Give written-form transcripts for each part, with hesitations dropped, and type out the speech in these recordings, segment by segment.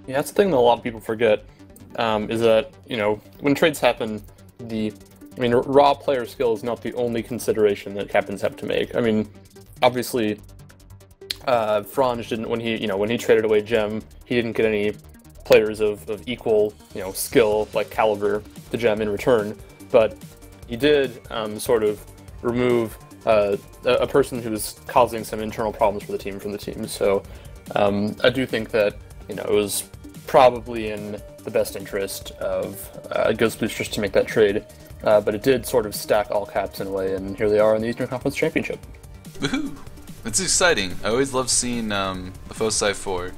Yeah, that's the thing that a lot of people forget, is that, when trades happen, raw player skill is not the only consideration that captains have to make. I mean, obviously, Franj didn't, when he traded away Gem, he didn't get any players of equal, skill, like caliber, to Gem in return, but he did sort of remove a person who was causing some internal problems for the team from the team. So I do think that it was probably in the best interest of Ghost Boosters to make that trade, but it did sort of stack all caps in a way, and here they are in the Eastern Conference Championship. Woohoo! It's exciting. I always love seeing the Foci 4.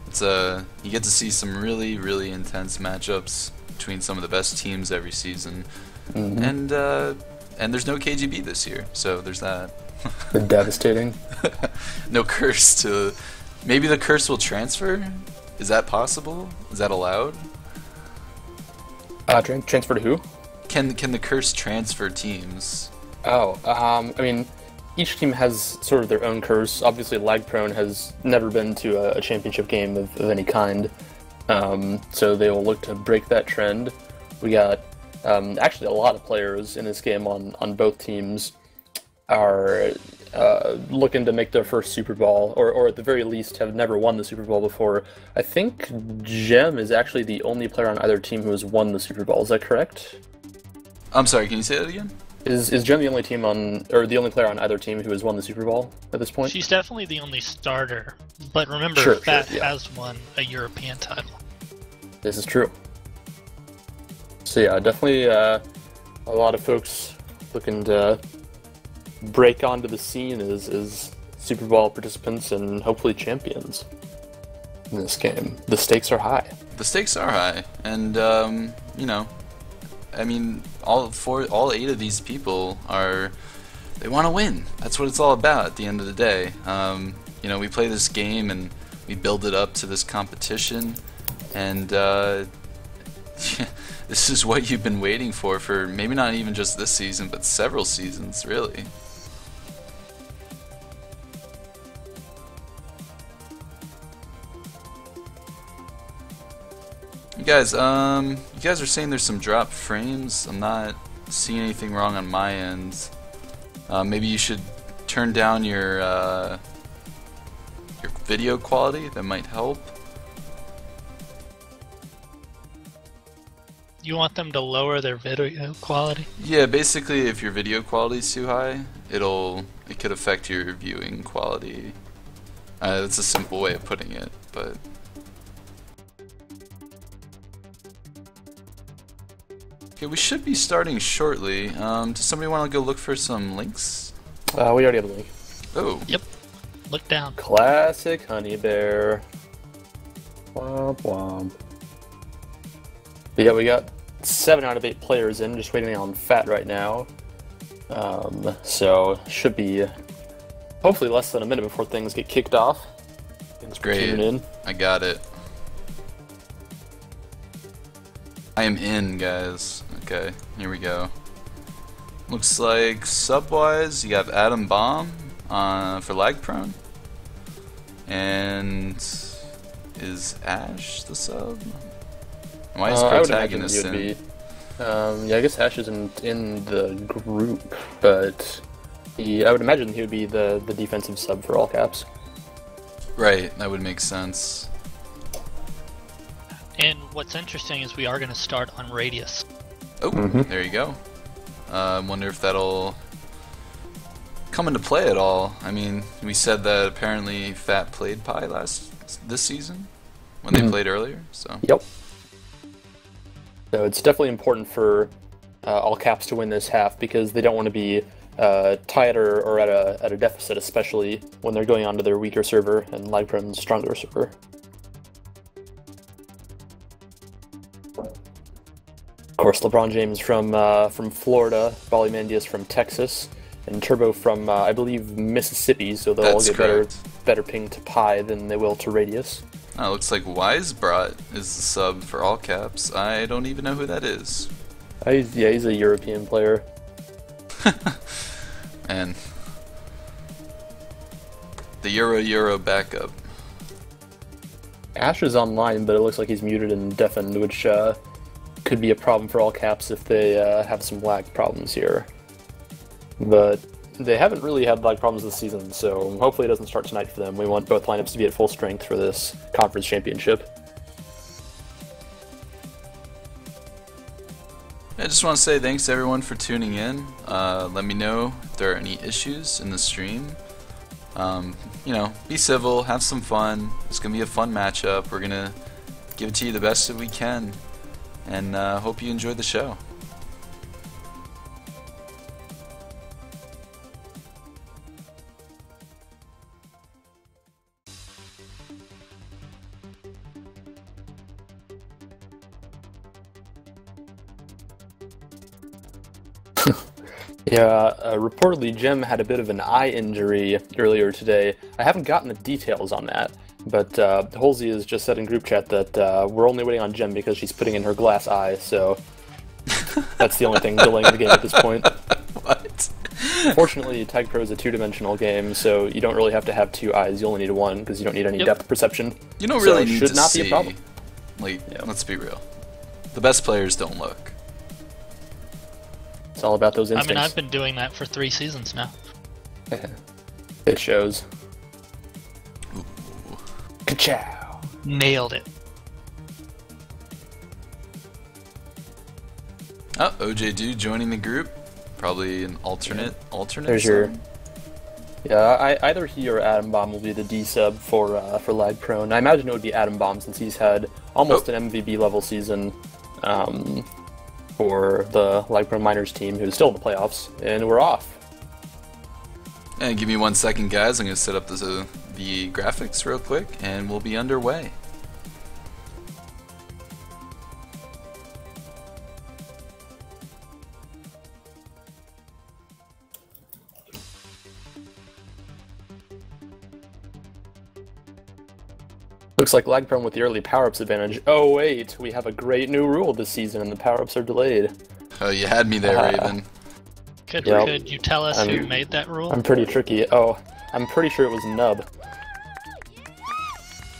It's you get to see some really, really intense matchups between some of the best teams every season, and there's no KGB this year, so there's that. Devastating. No curse to. Maybe the curse will transfer. Is that possible? Is that allowed? Transfer to who? Can the curse transfer teams? Oh, I mean, each team has sort of their own curse. Obviously, LagProne has never been to a championship game of any kind, so they will look to break that trend. We got actually a lot of players in this game on both teams are looking to make their first Super Bowl, or at the very least have never won the Super Bowl before. I think Gem is actually the only player on either team who has won the Super Bowl. Is that correct? I'm sorry, can you say that again? Is Jen the only team or the only player on either team who has won the Super Bowl at this point? She's definitely the only starter, but remember, Sure, Fat yeah. has won a European title. This is true. So yeah, definitely a lot of folks looking to break onto the scene as Super Bowl participants and hopefully champions in this game. The stakes are high. The stakes are high, and I mean, all 8 of these people they want to win. That's what it's all about at the end of the day. We play this game and we build it up to this competition, and this is what you've been waiting for maybe not even just this season, but several seasons, really. You guys are saying there's some dropped frames. I'm not seeing anything wrong on my end. Maybe you should turn down your video quality. That might help. You want them to lower their video quality? Yeah, basically, if your video quality is too high, it could affect your viewing quality. That's a simple way of putting it, but. Okay, we should be starting shortly. Does somebody want to go look for some links? We already have a link. Oh. Yep. Look down. Classic Honey Bear. Womp womp. But yeah, we got 7 out of 8 players in, just waiting on Fat right now. So should be hopefully less than a minute before things get kicked off. Thanks for Great. tuning in. I got it. I am in, guys. Okay, here we go. Looks like sub-wise, you have Adam Bomb for LagProne. And is Ash the sub? Why is Protagonist in? I would imagine he would be. Yeah, I guess Ash isn't in the group, but I would imagine he would be the defensive sub for all caps. Right, that would make sense. And what's interesting is we are going to start on Radius. Oh, there you go. Wonder if that'll come into play at all. I mean, we said that apparently Fat played Pi this season when they played earlier. So. Yep. So it's definitely important for all caps to win this half because they don't want to be tied or at a deficit, especially when they're going onto their weaker server and LagProne's stronger server. Of course, LeBron James from Florida, Mandius from Texas, and Turbo from I believe Mississippi. So they'll all get better ping to Pi than they will to Radius. Oh, looks like Wisebrought is the sub for all caps. I don't even know who that is. He's a European player. And the Euro backup. Ash is online, but it looks like he's muted and deafened, which could be a problem for all caps if they have some lag problems here. But they haven't really had lag problems this season, so hopefully it doesn't start tonight for them. We want both lineups to be at full strength for this conference championship. I just want to say thanks to everyone for tuning in. Let me know if there are any issues in the stream. You know, be civil, have some fun. It's going to be a fun matchup. We're going to give it to you the best that we can. And hope you enjoyed the show. Yeah, reportedly Gem had a bit of an eye injury earlier today. I haven't gotten the details on that, but Halsey has just said in group chat that we're only waiting on Gem because she's putting in her glass eye, so that's the only thing delaying the game at this point. What? Fortunately, Tag Pro is a two-dimensional game, so you don't really have to have two eyes. You only need one because you don't need any depth perception. You don't really so need should to not see. Be a problem. Like, let's be real. The best players don't look. It's all about those instincts. I mean, I've been doing that for 3 seasons now. It shows. Ooh. Ka-chow! Nailed it. Oh, OJ Dude joining the group. Probably an alternate. There's your. Yeah, either he or Atom Bomb will be the D sub for LagProne. I imagine it would be Atom Bomb since he's had almost an MVP level season for the LagProne Miners team, who's still in the playoffs, and we're off. And give me 1 second, guys. I'm gonna set up the graphics real quick, and we'll be underway. Looks like LagProne with the early power-ups advantage. Oh wait, we have a great new rule this season and the power-ups are delayed. Oh, you had me there, Raven. Could you tell us who made that rule? I'm pretty tricky. Oh, I'm pretty sure it was Nub.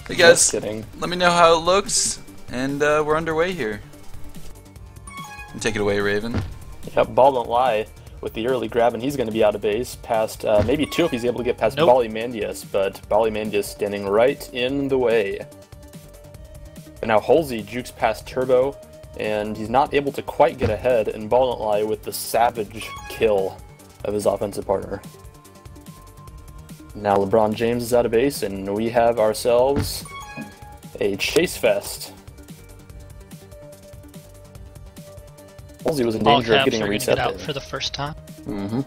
Hey guys, Just kidding. let me know how it looks, and we're underway here. Take it away, Raven. Yep, Ball don't lie with the early grab, and he's going to be out of base past maybe 2 if he's able to get past Ballymandius, but Ballymandius standing right in the way. And now Halsey jukes past Turbo, and he's not able to quite get ahead, and Ball don't lie with the savage kill of his offensive partner. Now LeBron James is out of base, and we have ourselves a chase fest. Halsey was in danger of getting a reset get out there. for the first time. Mm-hmm.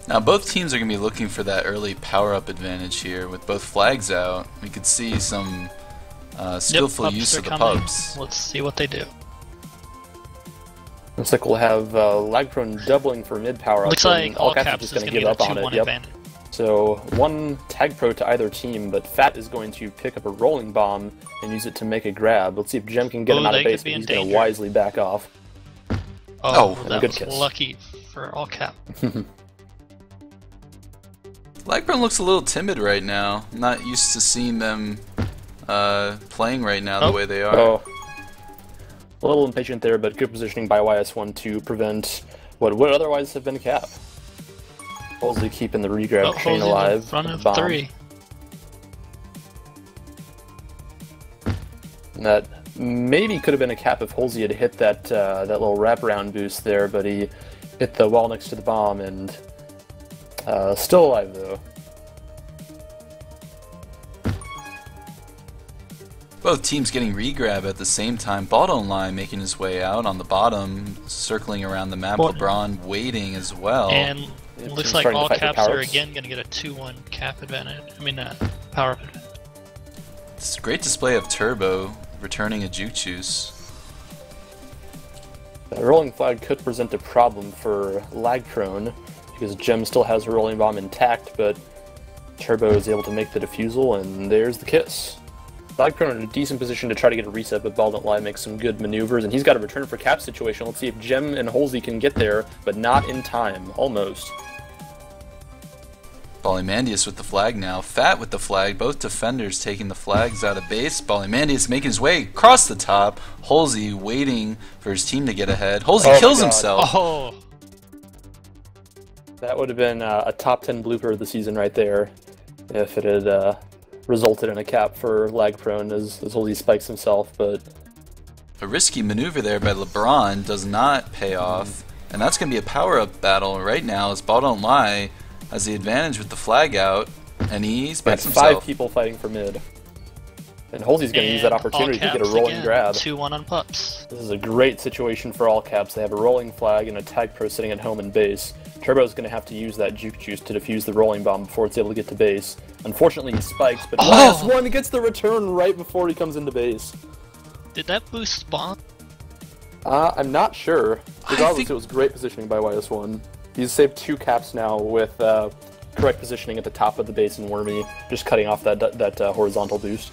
Now both teams are going to be looking for that early power-up advantage here. With both flags out, we could see some skillful use of the pubs. Let's see what they do. Looks like we'll have LagProne doubling for mid power up. Looks like all Caps caps is is going going to to give get up a on 2-1 it. Yep. advantage. So one tag pro to either team, but Fat is going to pick up a rolling bomb and use it to make a grab. Let's see if Gem can get him out of base, but he's going to wisely back off. Oh, and a that good was kiss. lucky for all cap. LagProne looks a little timid right now. I'm not used to seeing them playing right now the way they are. Oh. A little impatient there, but good positioning by YS1 to prevent what would otherwise have been cap. Halsey keeping the regrab chain alive. In front of bomb. 3. And that maybe could have been a cap if Halsey had hit that that little wraparound boost there, but he hit the wall next to the bomb and still alive though. Both teams getting regrab at the same time. Bottom line making his way out on the bottom, circling around the map. LeBron waiting as well. And It looks seems like starting to all fight for caps are power-ups. again going to get a 2-1 cap advantage. I mean, power up advantage. It's a great display of Turbo returning a juke juice. The rolling flag could present a problem for LagProne because Gem still has her rolling bomb intact, but Turbo is able to make the defusal, and there's the kiss. LagProne in a decent position to try to get a reset, but Ball Don't Lie makes some good maneuvers, and he's got a return for cap situation. Let's see if Gem and Halsey can get there, but not in time. Almost. Ballymandius with the flag now. Fat with the flag. Both defenders taking the flags out of base. Ballymandius making his way across the top. Halsey waiting for his team to get ahead. Halsey kills himself. Oh, That would have been a top 10 blooper of the season right there if it had resulted in a cap for LagProne as Halsey spikes himself, but... A risky maneuver there by LeBron does not pay off. And that's going to be a power-up battle right now as Ball Don't Lie has the advantage with the flag out, and he spikes himself. 5 people fighting for mid. And Halsey's going to use that opportunity to get a rolling again. grab. 2-1 on pups. This is a great situation for all caps. They have a rolling flag and a tag pro sitting at home in base. Turbo's going to have to use that juke juice to defuse the rolling bomb before it's able to get to base. Unfortunately, he spikes, but YS1 gets the return right before he comes into base. Did that boost spawn? I'm not sure. Regardless, it was great positioning by YS1. He's saved 2 caps now with correct positioning at the top of the base and Wormy, just cutting off that horizontal boost.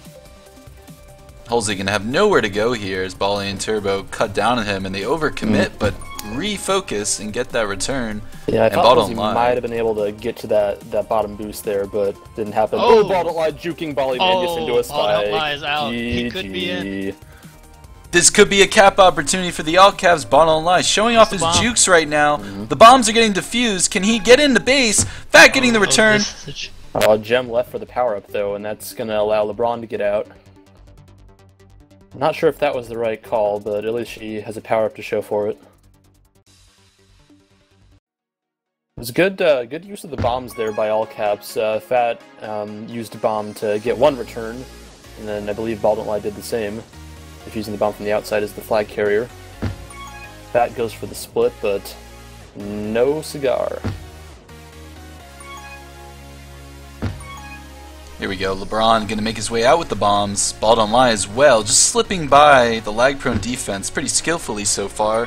Halsey gonna have nowhere to go here as Bally and Turbo cut down on him, and they overcommit, but refocus and get that return. Yeah, I and thought Halsey might have been able to get to that bottom boost there, but didn't happen. Oh, Ball Don't Lie juking Ballymandius into a spike. Ball Don't Lie is out. He could be in. This could be a cap opportunity for the All Caps. Ball Don't Lie showing off his jukes right now. The bombs are getting defused. Can he get into base? Fat getting the return. Gem left for the power-up, though, and that's going to allow LeBron to get out. I'm not sure if that was the right call, but at least she has a power-up to show for it. It was good use of the bombs there by all caps. Fat used a bomb to get 1 return, and then I believe Ball Don't Lie did the same, if using the bomb from the outside as the flag carrier. Fat goes for the split, but no cigar. Here we go, LeBron gonna make his way out with the bombs. Ball Don't Lie as well, just slipping by the lag-prone defense pretty skillfully so far.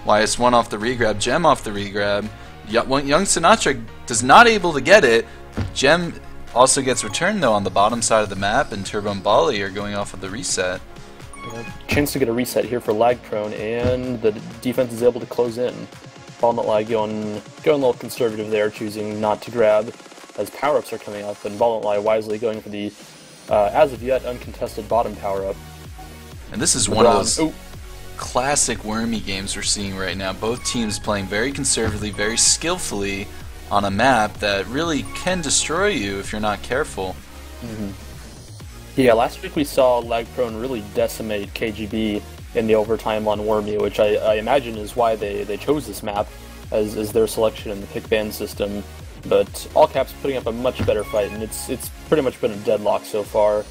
YS1 off the regrab, Gem off the regrab. Young Sinatra does not able to get it. Gem also gets returned though on the bottom side of the map, and Turbo and Bali are going off of the reset. Chance to get a reset here for LagProne, and the defense is able to close in. Ball Don't Lie going a little conservative there, choosing not to grab as power-ups are coming up, and Ball Don't Lie wisely going for the, as of yet, uncontested bottom power-up. And this is one of those classic Wormy games we're seeing right now. Both teams playing very conservatively, very skillfully on a map that really can destroy you if you're not careful. Yeah, last week we saw LagProne really decimate KGB in the overtime on Wormy, which I imagine is why they chose this map as their selection in the pick ban system. But all caps putting up a much better fight, and it's pretty much been a deadlock so far.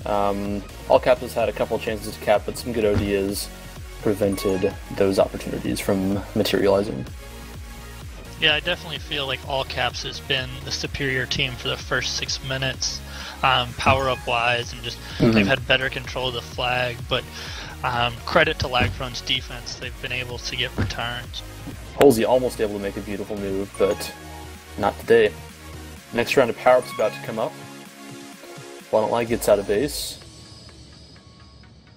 All caps has had a couple chances to cap, but some good ODs prevented those opportunities from materializing. Yeah, I definitely feel like all caps has been the superior team for the first 6 minutes, power-up wise, and just they've had better control of the flag. But credit to LagProne's defense, they've been able to get returns. Halsey almost able to make a beautiful move, but not today. Next round of power-ups about to come up. Ball Don't Lie gets out of base.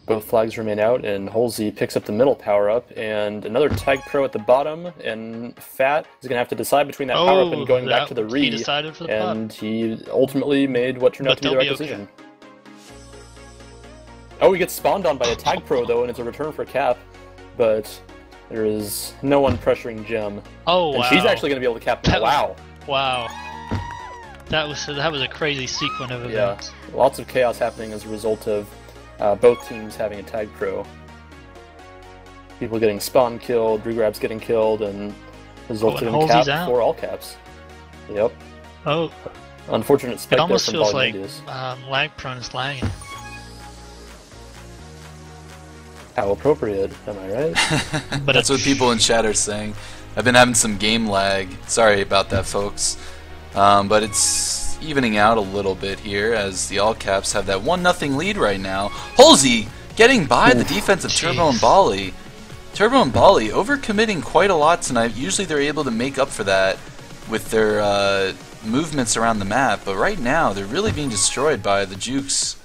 Both flags remain out, and Halsey picks up the middle power-up, and another tag pro at the bottom, and Fat is going to have to decide between that power-up and going back to the re, he decided for the and he ultimately made what turned out to be the right decision. Oh, he gets spawned on by a tag pro, though, and it's a return for cap, but there is no one pressuring Gem. Oh, and wow. she's actually going to be able to cap now. Wow. Wow. That was a crazy sequence of events. Yeah, lots of chaos happening as a result of both teams having a tag pro. People getting spawn killed, regrabs getting killed, and resulted in a cap for all caps. Yep. Oh. Unfortunate spike it almost there from feels like LagProne is lagging. How appropriate, am I right? But that's what people in chat are saying. I've been having some game lag. Sorry about that, folks. But it's evening out a little bit here as the All Caps have that 1-0 lead right now. Halsey getting by the defense of Turbo and Bali. Turbo and Bali overcommitting quite a lot tonight. Usually they're able to make up for that with their movements around the map, but right now they're really being destroyed by the jukes.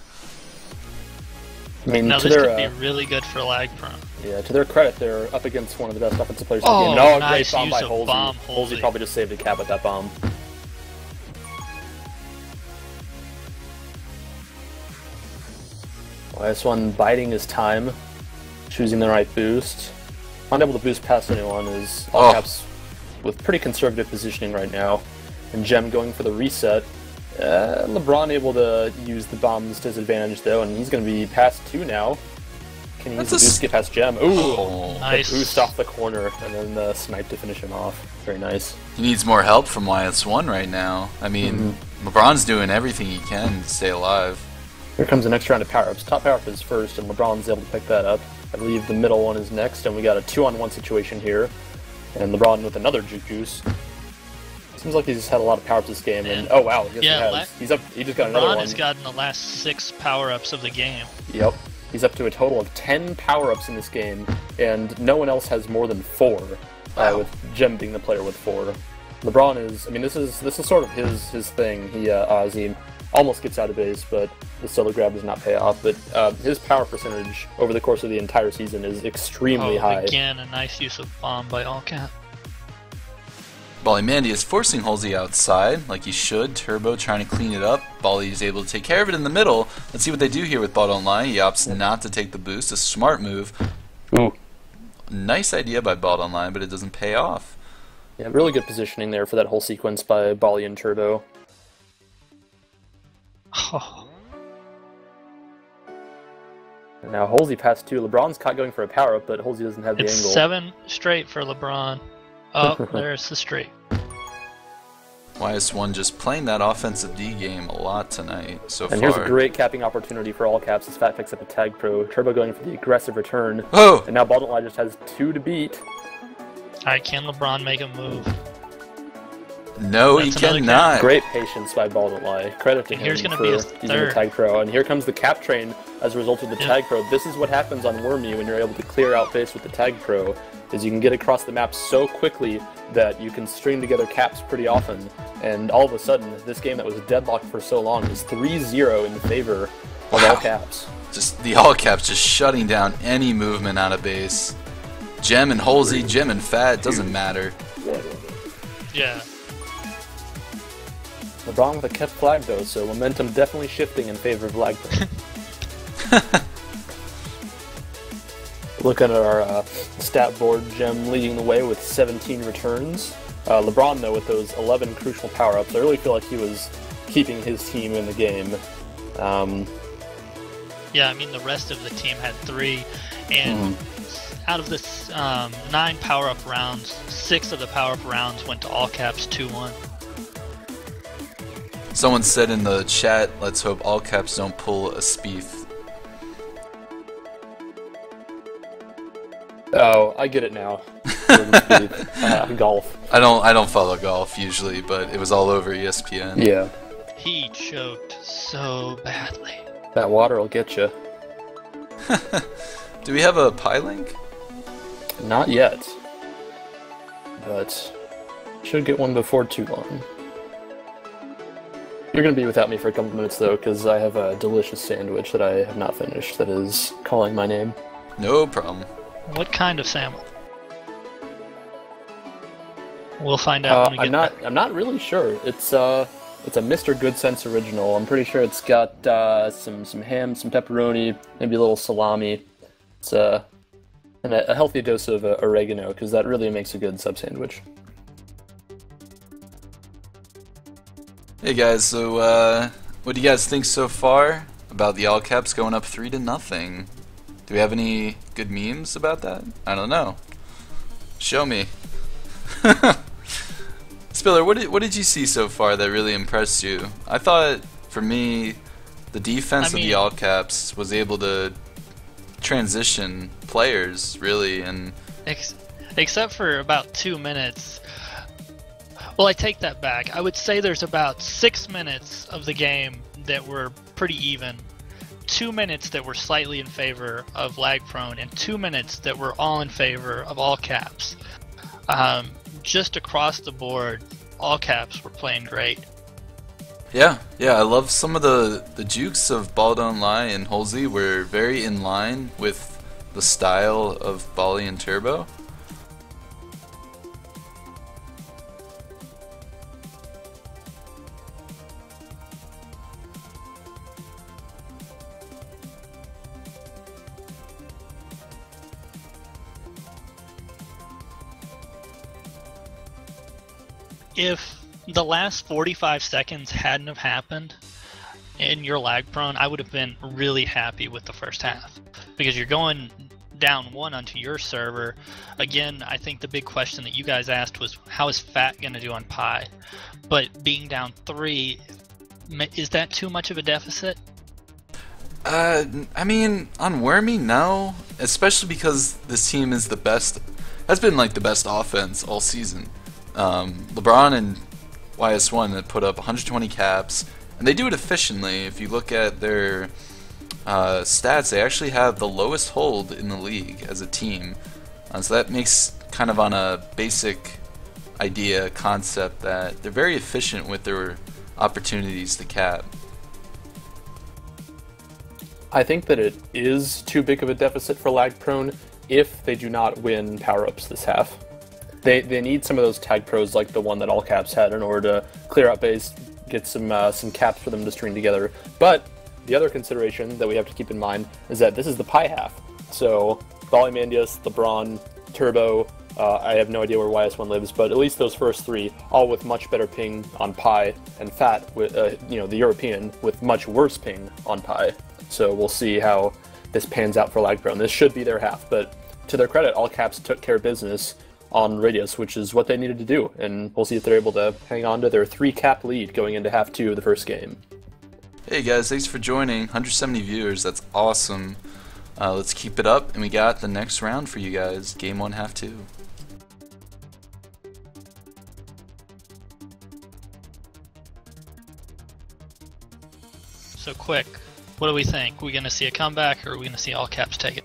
I mean, now this could be really good for LagProne. Yeah, to their credit, they're up against one of the best offensive players in the game. Oh, Great nice bomb by use of Halsey. bomb, Halsey probably just saved a cap with that bomb. YS1 biding his time, choosing the right boost. Unable to boost past anyone is all caps with pretty conservative positioning right now. And Gem going for the reset. LeBron able to use the bombs to his advantage though, and he's going to be past 2 now. Can he use the boost to get past Gem? Ooh! Nice. The boost off the corner, and then the snipe to finish him off. Very nice. He needs more help from YS1 right now. I mean, LeBron's doing everything he can to stay alive. Here comes the next round of power-ups. Top power-up is first, and LeBron's able to pick that up. I believe the middle one is next, and we got a 2-on-1 situation here. And LeBron with another juke juice. Seems like he's had a lot of power-ups this game, and oh wow, yes, he has. He's up. He just got another one. LeBron has gotten the last 6 power-ups of the game. Yep. He's up to a total of 10 power-ups in this game, and no one else has more than 4. With Gem being the player with 4. LeBron is. I mean, this is sort of his thing. He almost gets out of base, but the solo grab does not pay off. But his power percentage over the course of the entire season is extremely high. Again, a nice use of bomb by Allcat. Mandy is forcing Halsey outside, like he should. Turbo trying to clean it up. Bally is able to take care of it in the middle. Let's see what they do here with bot online. He opts not to take the boost. A smart move. Ooh. Nice idea by bot online, but it doesn't pay off. Yeah, really good positioning there for that whole sequence by Bally and Turbo. Oh. And now Halsey passed 2. LeBron's caught going for a power-up, but Halsey doesn't have the It's angle. 7 straight for LeBron. Oh, there's the straight. YS1 just playing that offensive D game a lot tonight so far. And here's a great capping opportunity for all caps as Fat picks up a tag pro. Turbo going for the aggressive return. Oh! And now Baldwin just has 2 to beat. Alright, can LeBron make a move? No, he cannot. Great patience by Baldwin. Credit to him for using the tag pro. And here comes the cap train as a result of the tag pro. This is what happens on Wormy when you're able to clear out base with the tag pro. Is you can get across the map so quickly that you can string together caps pretty often, and all of a sudden, this game that was deadlocked for so long is 3-0 in favor of all caps. Just the all caps just shutting down any movement out of base. Gem and Halsey, Gem and Fat, doesn't matter. Yeah. LeBron with a kept flag though, so momentum definitely shifting in favor of LagProne. Looking at our stat board, Gem leading the way with 17 returns. LeBron, though, with those 11 crucial power-ups, I really feel like he was keeping his team in the game. Yeah, I mean, the rest of the team had 3, and out of the 9 power-up rounds, 6 of the power-up rounds went to all caps 2-1. Someone said in the chat, let's hope all caps don't pull a Spieth. Oh, I get it now. Golf. I don't follow golf usually, but it was all over ESPN. Yeah. He choked so badly. That water will get you. Do we have a pie link? Not yet. But should get one before too long. You're going to be without me for a couple minutes though, because I have a delicious sandwich that I have not finished that is calling my name. No problem. What kind of sandwich? We'll find out when we get there. I'm not really sure. It's a Mr. Good Sense original. I'm pretty sure it's got some ham, some pepperoni, maybe a little salami. It's and a healthy dose of oregano, because that really makes a good sub sandwich. Hey guys, so what do you guys think so far about the all caps going up 3-0? Do we have any good memes about that? I don't know. Show me. Spiller, what did you see so far that really impressed you? I thought, for me, the defense of the all caps was able to transition players, really, and except for about 2 minutes. Well, I take that back. I would say there's about 6 minutes of the game that were pretty even. 2 minutes that were slightly in favor of LagProne, and 2 minutes that were all in favor of all caps. Just across the board, all caps were playing great. Yeah, I love some of the jukes of Ball Don't Lie and Halsey were very in line with the style of Bally and Turbo. if the last 45 seconds hadn't have happened in your LagProne, I would have been really happy with the first half, because you're going down 1 onto your server. Again, I think the big question that you guys asked was, how is Fat going to do on Pi? But being down 3, is that too much of a deficit? I mean, on Wormy, no. Especially because this team is has been like the best offense all season. LeBron and YS1 have put up 120 caps, and they do it efficiently. If you look at their stats, they actually have the lowest hold in the league as a team. So that makes kind of on a basic concept that they're very efficient with their opportunities to cap. I think that it is too big of a deficit for LagProne if they do not win power-ups this half. They need some of those tag pros like the one that all caps had in order to clear out base, get some caps for them to string together. But the other consideration that we have to keep in mind is that this is the Pi half. So Volleymandius, LeBron, Turbo, I have no idea where YS1 lives, but at least those first 3, all with much better ping on Pi, and Fat, with the European, with much worse ping on Pi. So we'll see how this pans out for LagProne. This should be their half, but to their credit, all caps took care of business on Radius, which is what they needed to do, and we'll see if they're able to hang on to their 3-cap lead going into half 2 of the first game. Hey guys, thanks for joining. 170 viewers, that's awesome. Let's keep it up, and we got the next round for you guys. Game 1, half 2. So quick, what do we think? Are we going to see a comeback, or are we going to see all caps take it?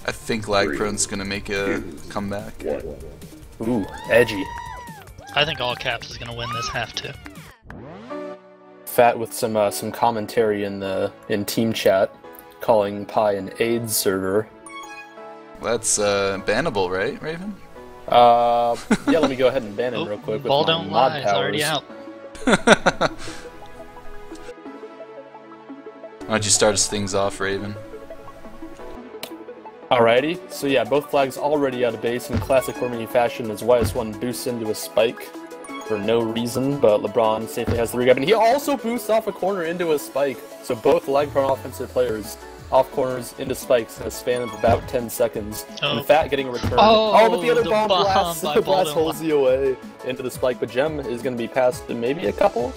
I think LagProne's going to make a comeback. Ooh, edgy. I think all caps is going to win this half 2. Fat with some commentary in team chat, calling Pi an AIDS server. That's bannable, right, Raven? Yeah, let me go ahead and ban him real quick. Ball with my don't mod lie, it's already out. Why don't you start us things off, Raven? Alrighty, so yeah, both flags already out of base in classic Wormy fashion as YS1 boosts into a spike for no reason, but LeBron safely has the regap, and he also boosts off a corner into a spike. So both LagProne offensive players off corners into spikes in a span of about 10 seconds. And Fat getting a return. But the other bomb blasts holds you away into the spike, but Gem is going to be past maybe a couple.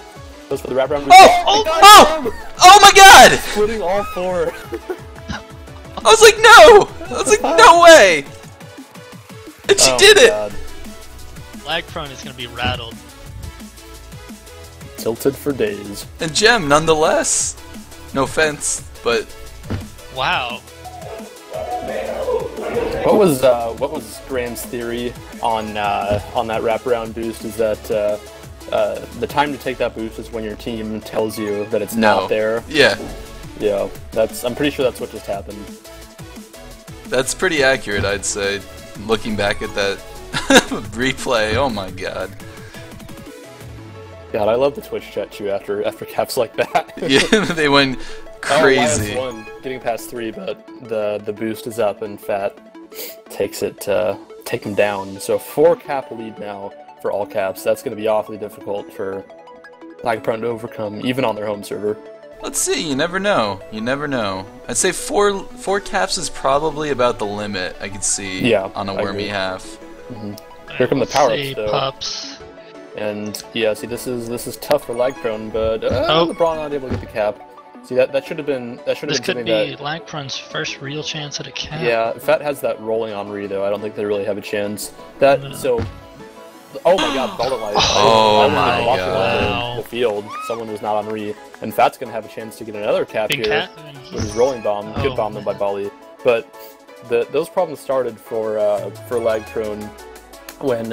Goes for the wraparound. Oh my god! Splitting all 4. I was like, no! I was like, no way! And she did it! God. LagProne is going to be rattled. Tilted for days. And Gem, nonetheless. No offense, but... Wow. What was Graham's theory on that wraparound boost? Is that the time to take that boost is when your team tells you that it's not there? Yeah. Yeah, I'm pretty sure that's what just happened. That's pretty accurate, I'd say. Looking back at that replay, oh my god. God, I love the Twitch chat too after caps like that. Yeah, they went crazy. -1, getting past 3, but the boost is up and Fat takes it take him down. So 4-cap lead now for all caps. That's going to be awfully difficult for LagProne to overcome, even on their home server. Let's see, you never know. You never know. I'd say four caps is probably about the limit I could see on a Wormy half. Mm-hmm. Here come the power-ups, though. Pups. And yeah, see, this is tough for LagProne, but LeBron not able to get the cap. See, that should have been This could something be LagProne's first real chance at a cap. Yeah, Fat has that rolling on re though. I don't think they really have a chance. So. Oh my god, Golden Light. Oh my god. The field. Someone was not on re. And Fat's going to have a chance to get another cap here with his rolling bomb. Good bomb them by Bali. But those problems started for LagProne when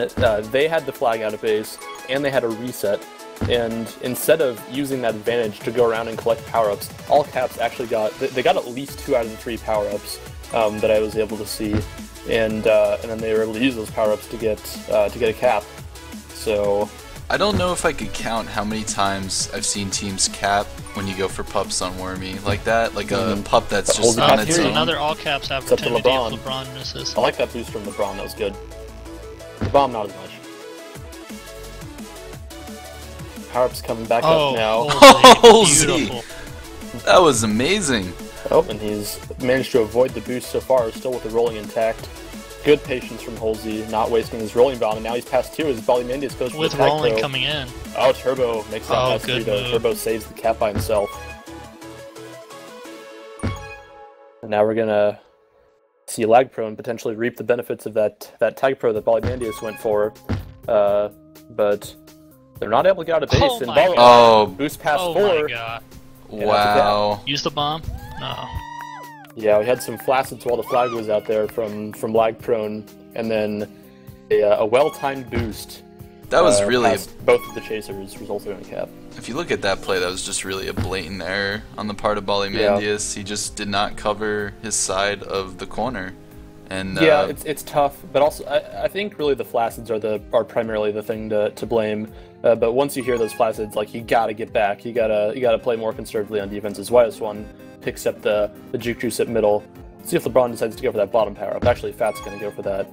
they had the flag out of base and they had a reset. And instead of using that advantage to go around and collect power-ups, all caps actually got at least 2 out of the 3 power-ups that I was able to see. And then they were able to use those power-ups to get a cap. So I don't know if I could count how many times I've seen teams cap when you go for pups on Wormy like that, like a pup that's just on its own. Another all caps opportunity if LeBron misses. I like that boost from LeBron. That was good. The bomb not as much. power-ups coming back Oh, up now. Holy! beautiful. That was amazing. Oh, and he's managed to avoid the boost so far, still with the rolling intact. Good patience from Halsey, not wasting his rolling bomb, and now he's past 2 as Ballymandius goes for With the tag rolling throw. coming in. Oh, Turbo makes that Oh, past 3 good though. move. Turbo saves the cap by himself. And now we're gonna see LagProne potentially reap the benefits of that tag pro that Ballymandius went for. But they're not able to get out of base, Oh and my Bally God. boost past Oh 4. my god. Wow. Use the bomb? No. Yeah, we had some flaccid while the flag was out there from LagProne, and then a well-timed boost. That was really... past both of the chasers, resulted in a cap. If you look at that play, that was just really a blatant error on the part of Ballymandius. He just did not cover his side of the corner. And Yeah, it's tough, but also I think really the flacids are primarily the thing to blame. But once you hear those flacids, like, you gotta get back. You gotta play more conservatively on defense. As YS1 picks up the juke juice at middle. See if LeBron decides to go for that bottom power up. Actually, Fat's gonna go for that.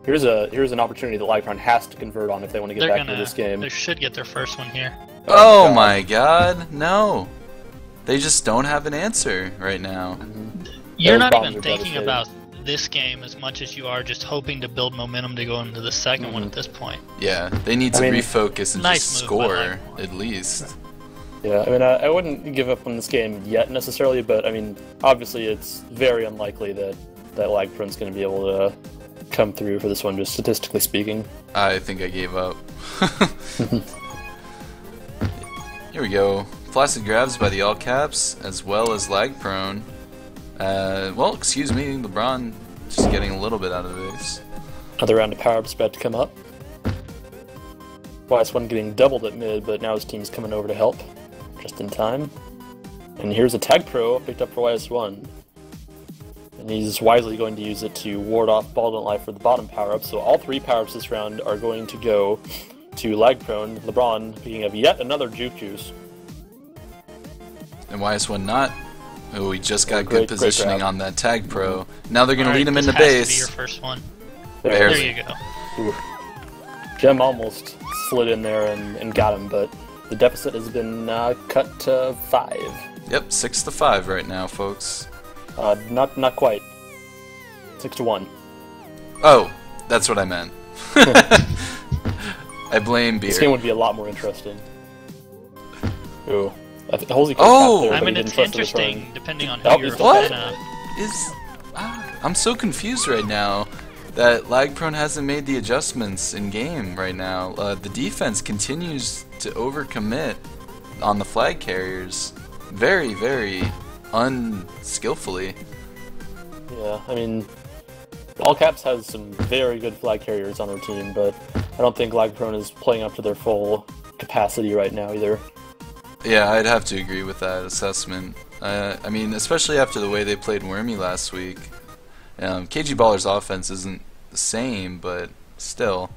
Here's an opportunity that LagProne has to convert on if they want to get back into this game. They should get their first one here. Oh my god, no. They just don't have an answer right now. You're Those not bombs even are thinking devastating. about this game as much as you are just hoping to build momentum to go into the second one at this point. Yeah, they need to refocus and Nice just move by score, LagProne. at least. Yeah, I mean, I wouldn't give up on this game yet necessarily, but I mean, obviously it's very unlikely that LagProne's going to be able to come through for this one, just statistically speaking. I think I gave up. Here we go. Flaccid grabs by the all caps, as well as LagProne. Well, excuse me, LeBron just getting a little bit out of base. Another round of power-ups about to come up. YS1 getting doubled at mid, but now his team's coming over to help, just in time. And here's a tag pro picked up for YS1. And he's wisely going to use it to ward off Ball Don't Lie for the bottom power-up, so all 3 power-ups this round are going to go to LagProne. LeBron picking up yet another juke juice. And YS1 not. Oh, he just got Great good positioning grab. on that tag pro. Now they're going to Alright, lead him this into has to be base. your first one. Barely. There you go. Ooh. Gem almost slid in there and got him, but the deficit has been cut to 5. Yep, 6-5 right now, folks. Not quite. 6-1. Oh, that's what I meant. I blame beer. This game would be a lot more interesting. Ooh. Halsey Oh! I mean, it's interesting depending on who Oh, you're he's What? playing. I'm so confused right now that LagProne hasn't made the adjustments in game right now. The defense continues to overcommit on the flag carriers very, very unskillfully. Yeah, I mean, All Caps has some very good flag carriers on their team, but I don't think LagProne is playing up to their full capacity right now either. Yeah, I'd have to agree with that assessment. I mean, especially after the way they played Wormy last week. KG Baller's offense isn't the same, but still.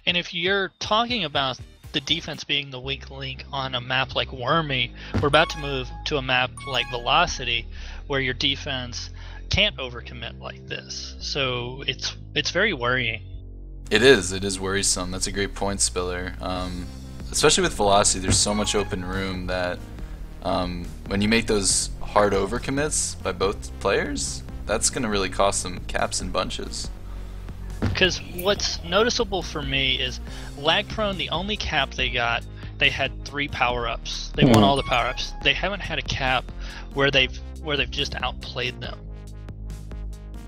And if you're talking about the defense being the weak link on a map like Wormy, we're about to move to a map like Velocity, where your defense can't overcommit like this. So it's very worrying. It is worrisome. That's a great point, Spiller. Especially with Velocity, there's so much open room that when you make those hard overcommits by both players, that's going to really cost them caps and bunches. Because what's noticeable for me is LagProne, the only cap they got, they had 3 power-ups. They won all the power-ups. They haven't had a cap where they've just outplayed them.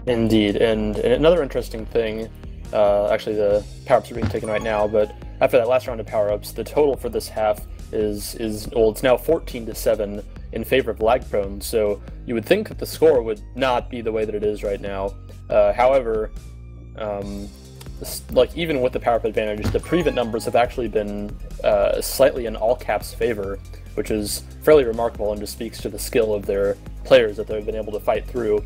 Indeed, and another interesting thing, actually the power-ups are being taken right now, but after that last round of power-ups, the total for this half is well, it's now 14-7 in favor of LagProne, so you would think that the score would not be the way that it is right now. However, like, even with the power-up advantage, the prevent numbers have actually been slightly in all caps' favor, which is fairly remarkable and just speaks to the skill of their players that they've been able to fight through.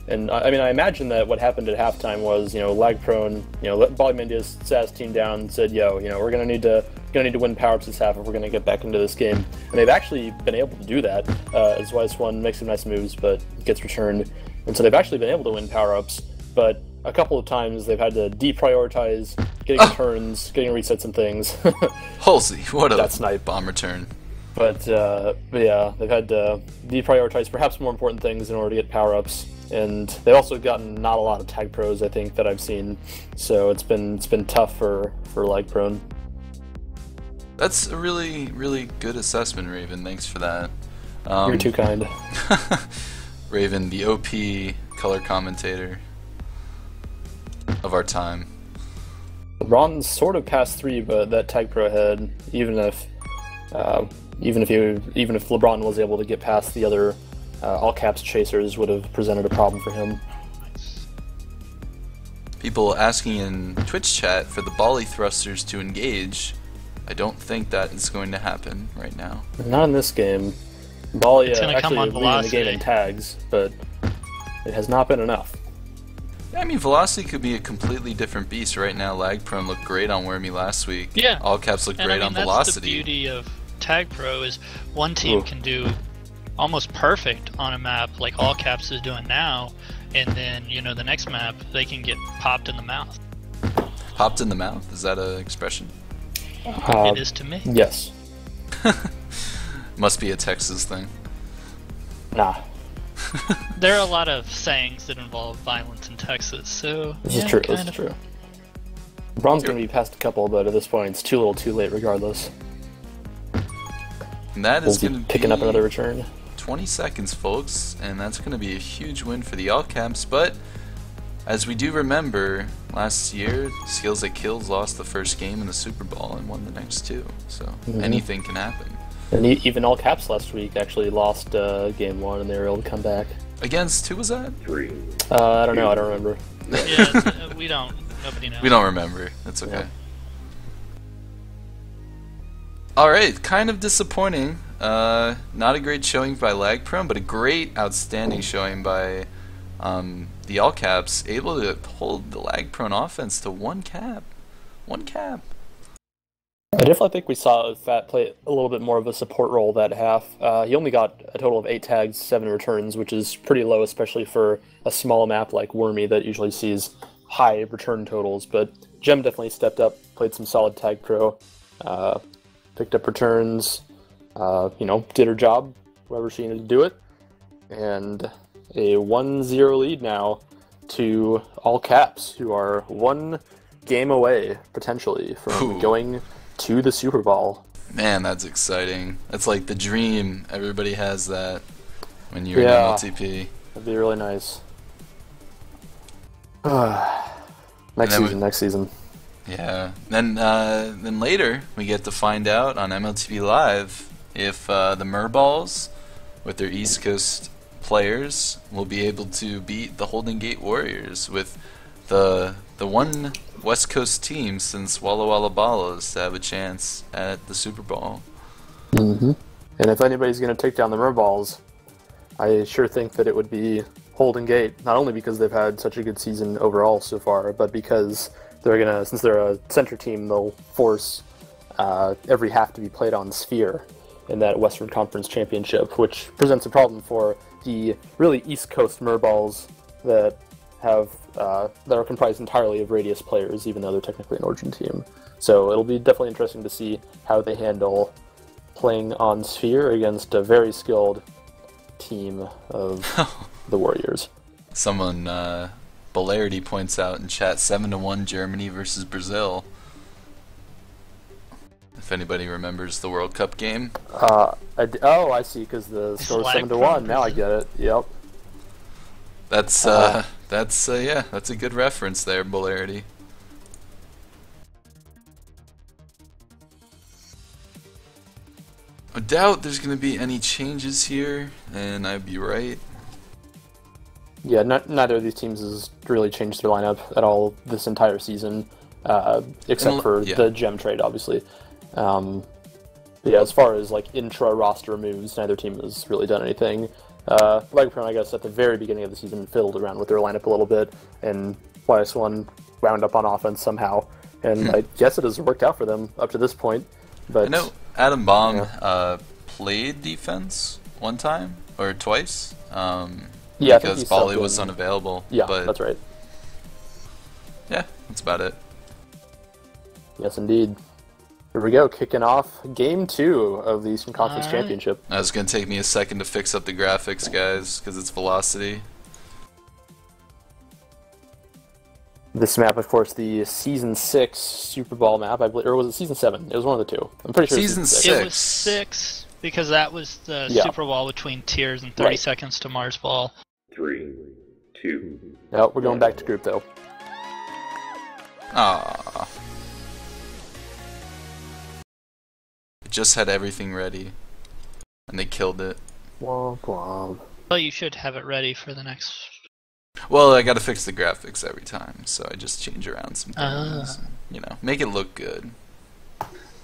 And I mean, I imagine that what happened at halftime was, LagProne, Ballymandius sat his team down and said, we're gonna need to win power-ups this half if we're gonna get back into this game. And they've actually been able to do that, as YS1 makes some nice moves, but gets returned. And so they've actually been able to win power-ups, but a couple of times they've had to deprioritize getting returns, getting resets and things. Halsey, what a that snipe. bomb return. But yeah, they've had to deprioritize perhaps more important things in order to get power-ups. And they've also gotten not a lot of tag pros, I think, that I've seen. So it's been tough for LagProne. That's a really, really good assessment, Raven. Thanks for that. You're too kind. Raven, the OP color commentator of our time. LeBron's sort of past 3, but that tag pro ahead, even if LeBron was able to get past the other all caps chasers, would have presented a problem for him. People asking in Twitch chat for the volley thrusters to engage. I don't think that is going to happen right now. Not in this game. Volley actually leading the game in tags, but it has not been enough. Yeah, I mean, Velocity could be a completely different beast right now. LagProne looked great on Wormy last week. Yeah. All caps looked great on that's Velocity. The beauty of Tag Pro is one team can do almost perfect on a map like All Caps is doing now, and then, you know, the next map they can get popped in the mouth. Popped in the mouth? Is that an expression? It is to me. Yes. Must be a Texas thing. Nah. There are a lot of sayings that involve violence in Texas, so This is true. This is true. LeBron's going to be past a couple, but at this point it's too little, too late, regardless. And that is going to be picking up another return. 20 seconds, folks, and that's going to be a huge win for the All Caps. But as we do remember, last year, Skills That Kills lost the first game in the Super Bowl and won the next 2. So anything can happen. And even All Caps last week actually lost game 1, and they were able to come back. Against, who was that? I don't know. I don't remember. Yeah, we don't. Nobody knows. We don't remember. That's okay. Yeah. Alright, kind of disappointing. Not a great showing by LagProne, but a great, outstanding showing by the All Caps, able to hold the LagProne offense to 1 cap. 1 cap. I definitely think we saw Fat play a little bit more of a support role that half. He only got a total of 8 tags, 7 returns, which is pretty low, especially for a small map like Wormy that usually sees high return totals. But Gem definitely stepped up, played some solid tag pro, picked up returns, did her job, wherever she needed to do it. And a 1-0 lead now to All Caps, who are 1 game away, potentially, from going to the Super Bowl. Man, that's exciting. That's like the dream. Everybody has that when you're in MLTP. That'd be really nice. Next season. Yeah. Then later we get to find out on MLTP Live if the Murballs, with their East Coast players, will be able to beat the Holden Gate Warriors, with the one West Coast team since Walla Walla Ballas to have a chance at the Super Bowl. Mm-hmm. And if anybody's going to take down the Murballs, I sure think that it would be Holden Gate, not only because they've had such a good season overall so far, but because they're going to, since they're a center team, they'll force every half to be played on Sphere in that Western Conference Championship, which presents a problem for the really East Coast Murballs that are comprised entirely of Radius players, even though they're technically an Origin team. So it'll be definitely interesting to see how they handle playing on Sphere against a very skilled team of the Warriors. Someone, Belarity points out in chat, 7-1 Germany versus Brazil. If anybody remembers the World Cup game. I see, because the score is 7-1. Now I get it. Yep. That's a good reference there, Belarity. I doubt there's going to be any changes here, and I'd be right. Yeah, neither of these teams has really changed their lineup at all this entire season, except for the Gem trade, obviously. As far as like intra-roster moves, neither team has really done anything. LagProne, I guess, at the very beginning of the season, fiddled around with their lineup a little bit, and YS1 wound up on offense somehow. And I guess it has worked out for them up to this point. But I know Adam Baum played defense one time or twice. Because Bali was unavailable. Yeah, but that's right. Yeah, that's about it. Yes, indeed. Here we go, kicking off Game 2 of the Eastern Conference Alright. Championship. It's going to take me a second to fix up the graphics, guys, because it's Velocity. This map, of course, the Season 6 Super Bowl map, I believe, or was it Season 7? It was one of the two. I'm pretty sure Season it was Season 6. six. It was 6 because that was the Yeah. Super Bowl between Tiers and 30 Right. seconds to Mars Ball. 3, 2. No, we're going back to group, though. Ah. It just had everything ready, and they killed it. Womp womp. Well, you should have it ready for the next. Well, I gotta fix the graphics every time, so I just change around some Ah. things. You know, make it look good.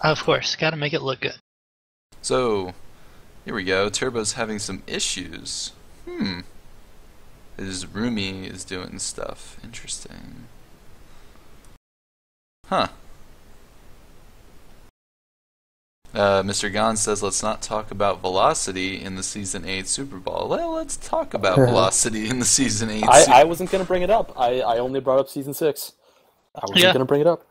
Of course, gotta make it look good. So, here we go. Turbo's having some issues. His roomie is doing stuff. Interesting. Huh. Mr. Gon says, let's not talk about velocity in the Season 8 Super Bowl. Well, let's talk about velocity in the Season 8 Super I wasn't going to bring it up. I only brought up Season 6. I wasn't going to bring it up.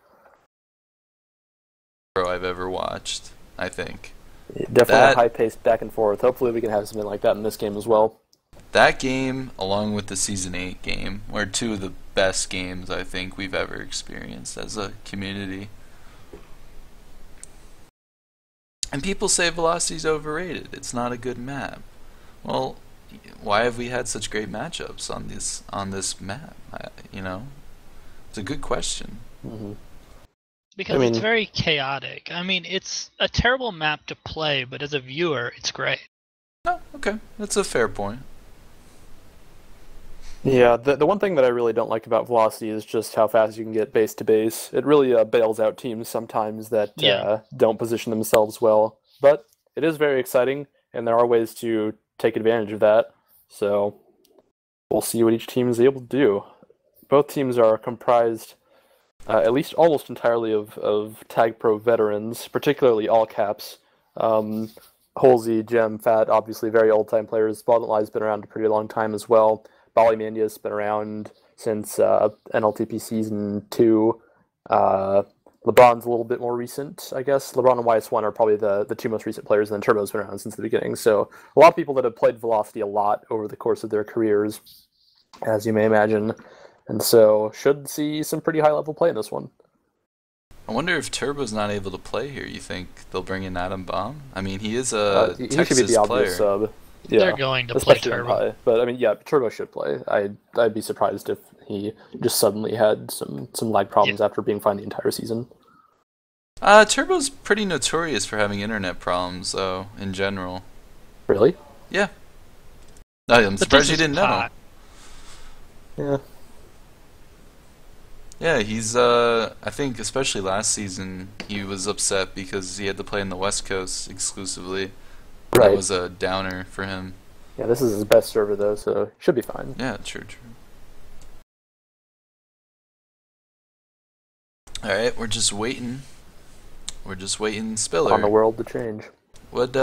Bowl I've ever watched, I think. Definitely That- high-paced back and forth. Hopefully we can have something like that in this game as well. That game, along with the Season 8 game, were two of the best games I think we've ever experienced as a community. And people say Velocity's overrated. It's not a good map. Well, why have we had such great matchups on this map? You know, it's a good question. Mm-hmm. Because it's very chaotic. I mean, it's a terrible map to play, but as a viewer, it's great. Oh, okay, that's a fair point. Yeah, the one thing that I really don't like about Velocity is just how fast you can get base to base. It really bails out teams sometimes that don't position themselves well. But it is very exciting, and there are ways to take advantage of that. So we'll see what each team is able to do. Both teams are comprised, at least almost entirely, of Tag Pro veterans, particularly all caps. Holsey, Gem, Fat, obviously very old-time players. Spotlight's been around a pretty long time as well. Ballymandia's been around since MLTP Season 2. LeBron's a little bit more recent, I guess. LeBron and YS1 are probably the two most recent players, and then Turbo's been around since the beginning. So a lot of people that have played Velocity a lot over the course of their careers, as you may imagine. And so should see some pretty high-level play in this one. I wonder if Turbo's not able to play here. You think they'll bring in Adam Baum? I mean, he is a he Texas should be the obvious player. sub. Yeah, They're going to play especially on Turbo. high. But I mean, yeah, Turbo should play. I'd be surprised if he just suddenly had some lag problems after being fine the entire season. Turbo's pretty notorious for having internet problems, though, in general. Really? Yeah. I'm But surprised this you is didn't know. pot. Yeah. Yeah, he's, I think, especially last season, he was upset because he had to play in the West Coast exclusively. Right. That was a downer for him. Yeah, this is his best server, though, so should be fine. Yeah, true. Alright, we're just waiting. Spiller. On the world to change. What,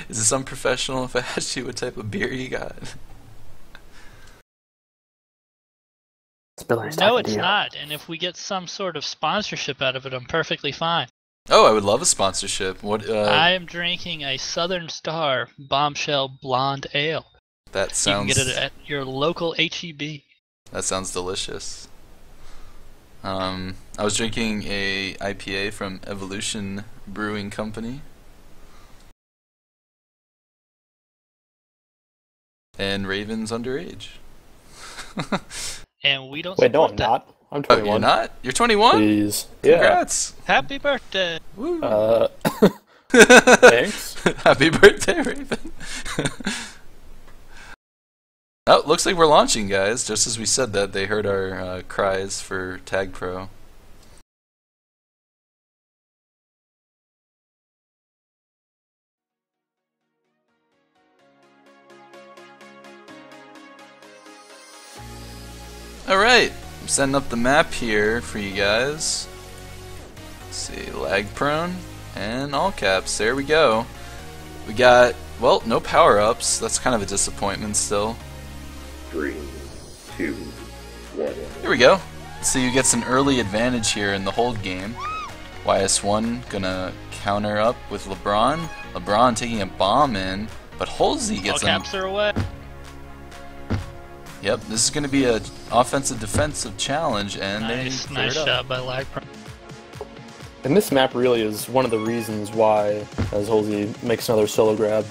is this unprofessional if I asked you what type of beer you got? Spiller's No, talking it's to you. not. And if we get some sort of sponsorship out of it, I'm perfectly fine. Oh, I would love a sponsorship. What, I am drinking a Southern Star Bombshell Blonde Ale. that You sounds... can get it at your local HEB. That sounds delicious. I was drinking a IPA from Evolution Brewing Company. And Raven's underage. And we don't Wait, no, support I'm that. not. I'm Oh, 21. you're not? You're 21? Please. Congrats. Happy birthday! Woo. Yeah. Thanks. Happy birthday, Raven. Oh, looks like we're launching, guys. Just as we said that, they heard our cries for Tag Pro. Alright, I'm setting up the map here for you guys. Let's see, LagProne and all caps. There we go. We got, well, no power-ups. That's kind of a disappointment still. 3, 2, 1. Here we go. see who gets an early advantage here in the hold game. YS1 gonna counter up with LeBron. LeBron taking a bomb in, but Halsey gets All caps are away. Yep, this is gonna be a offensive defensive challenge, and Nice, they nice cleared up. shot by LagProne. And this map really is one of the reasons why, as Halsey makes another solo grab,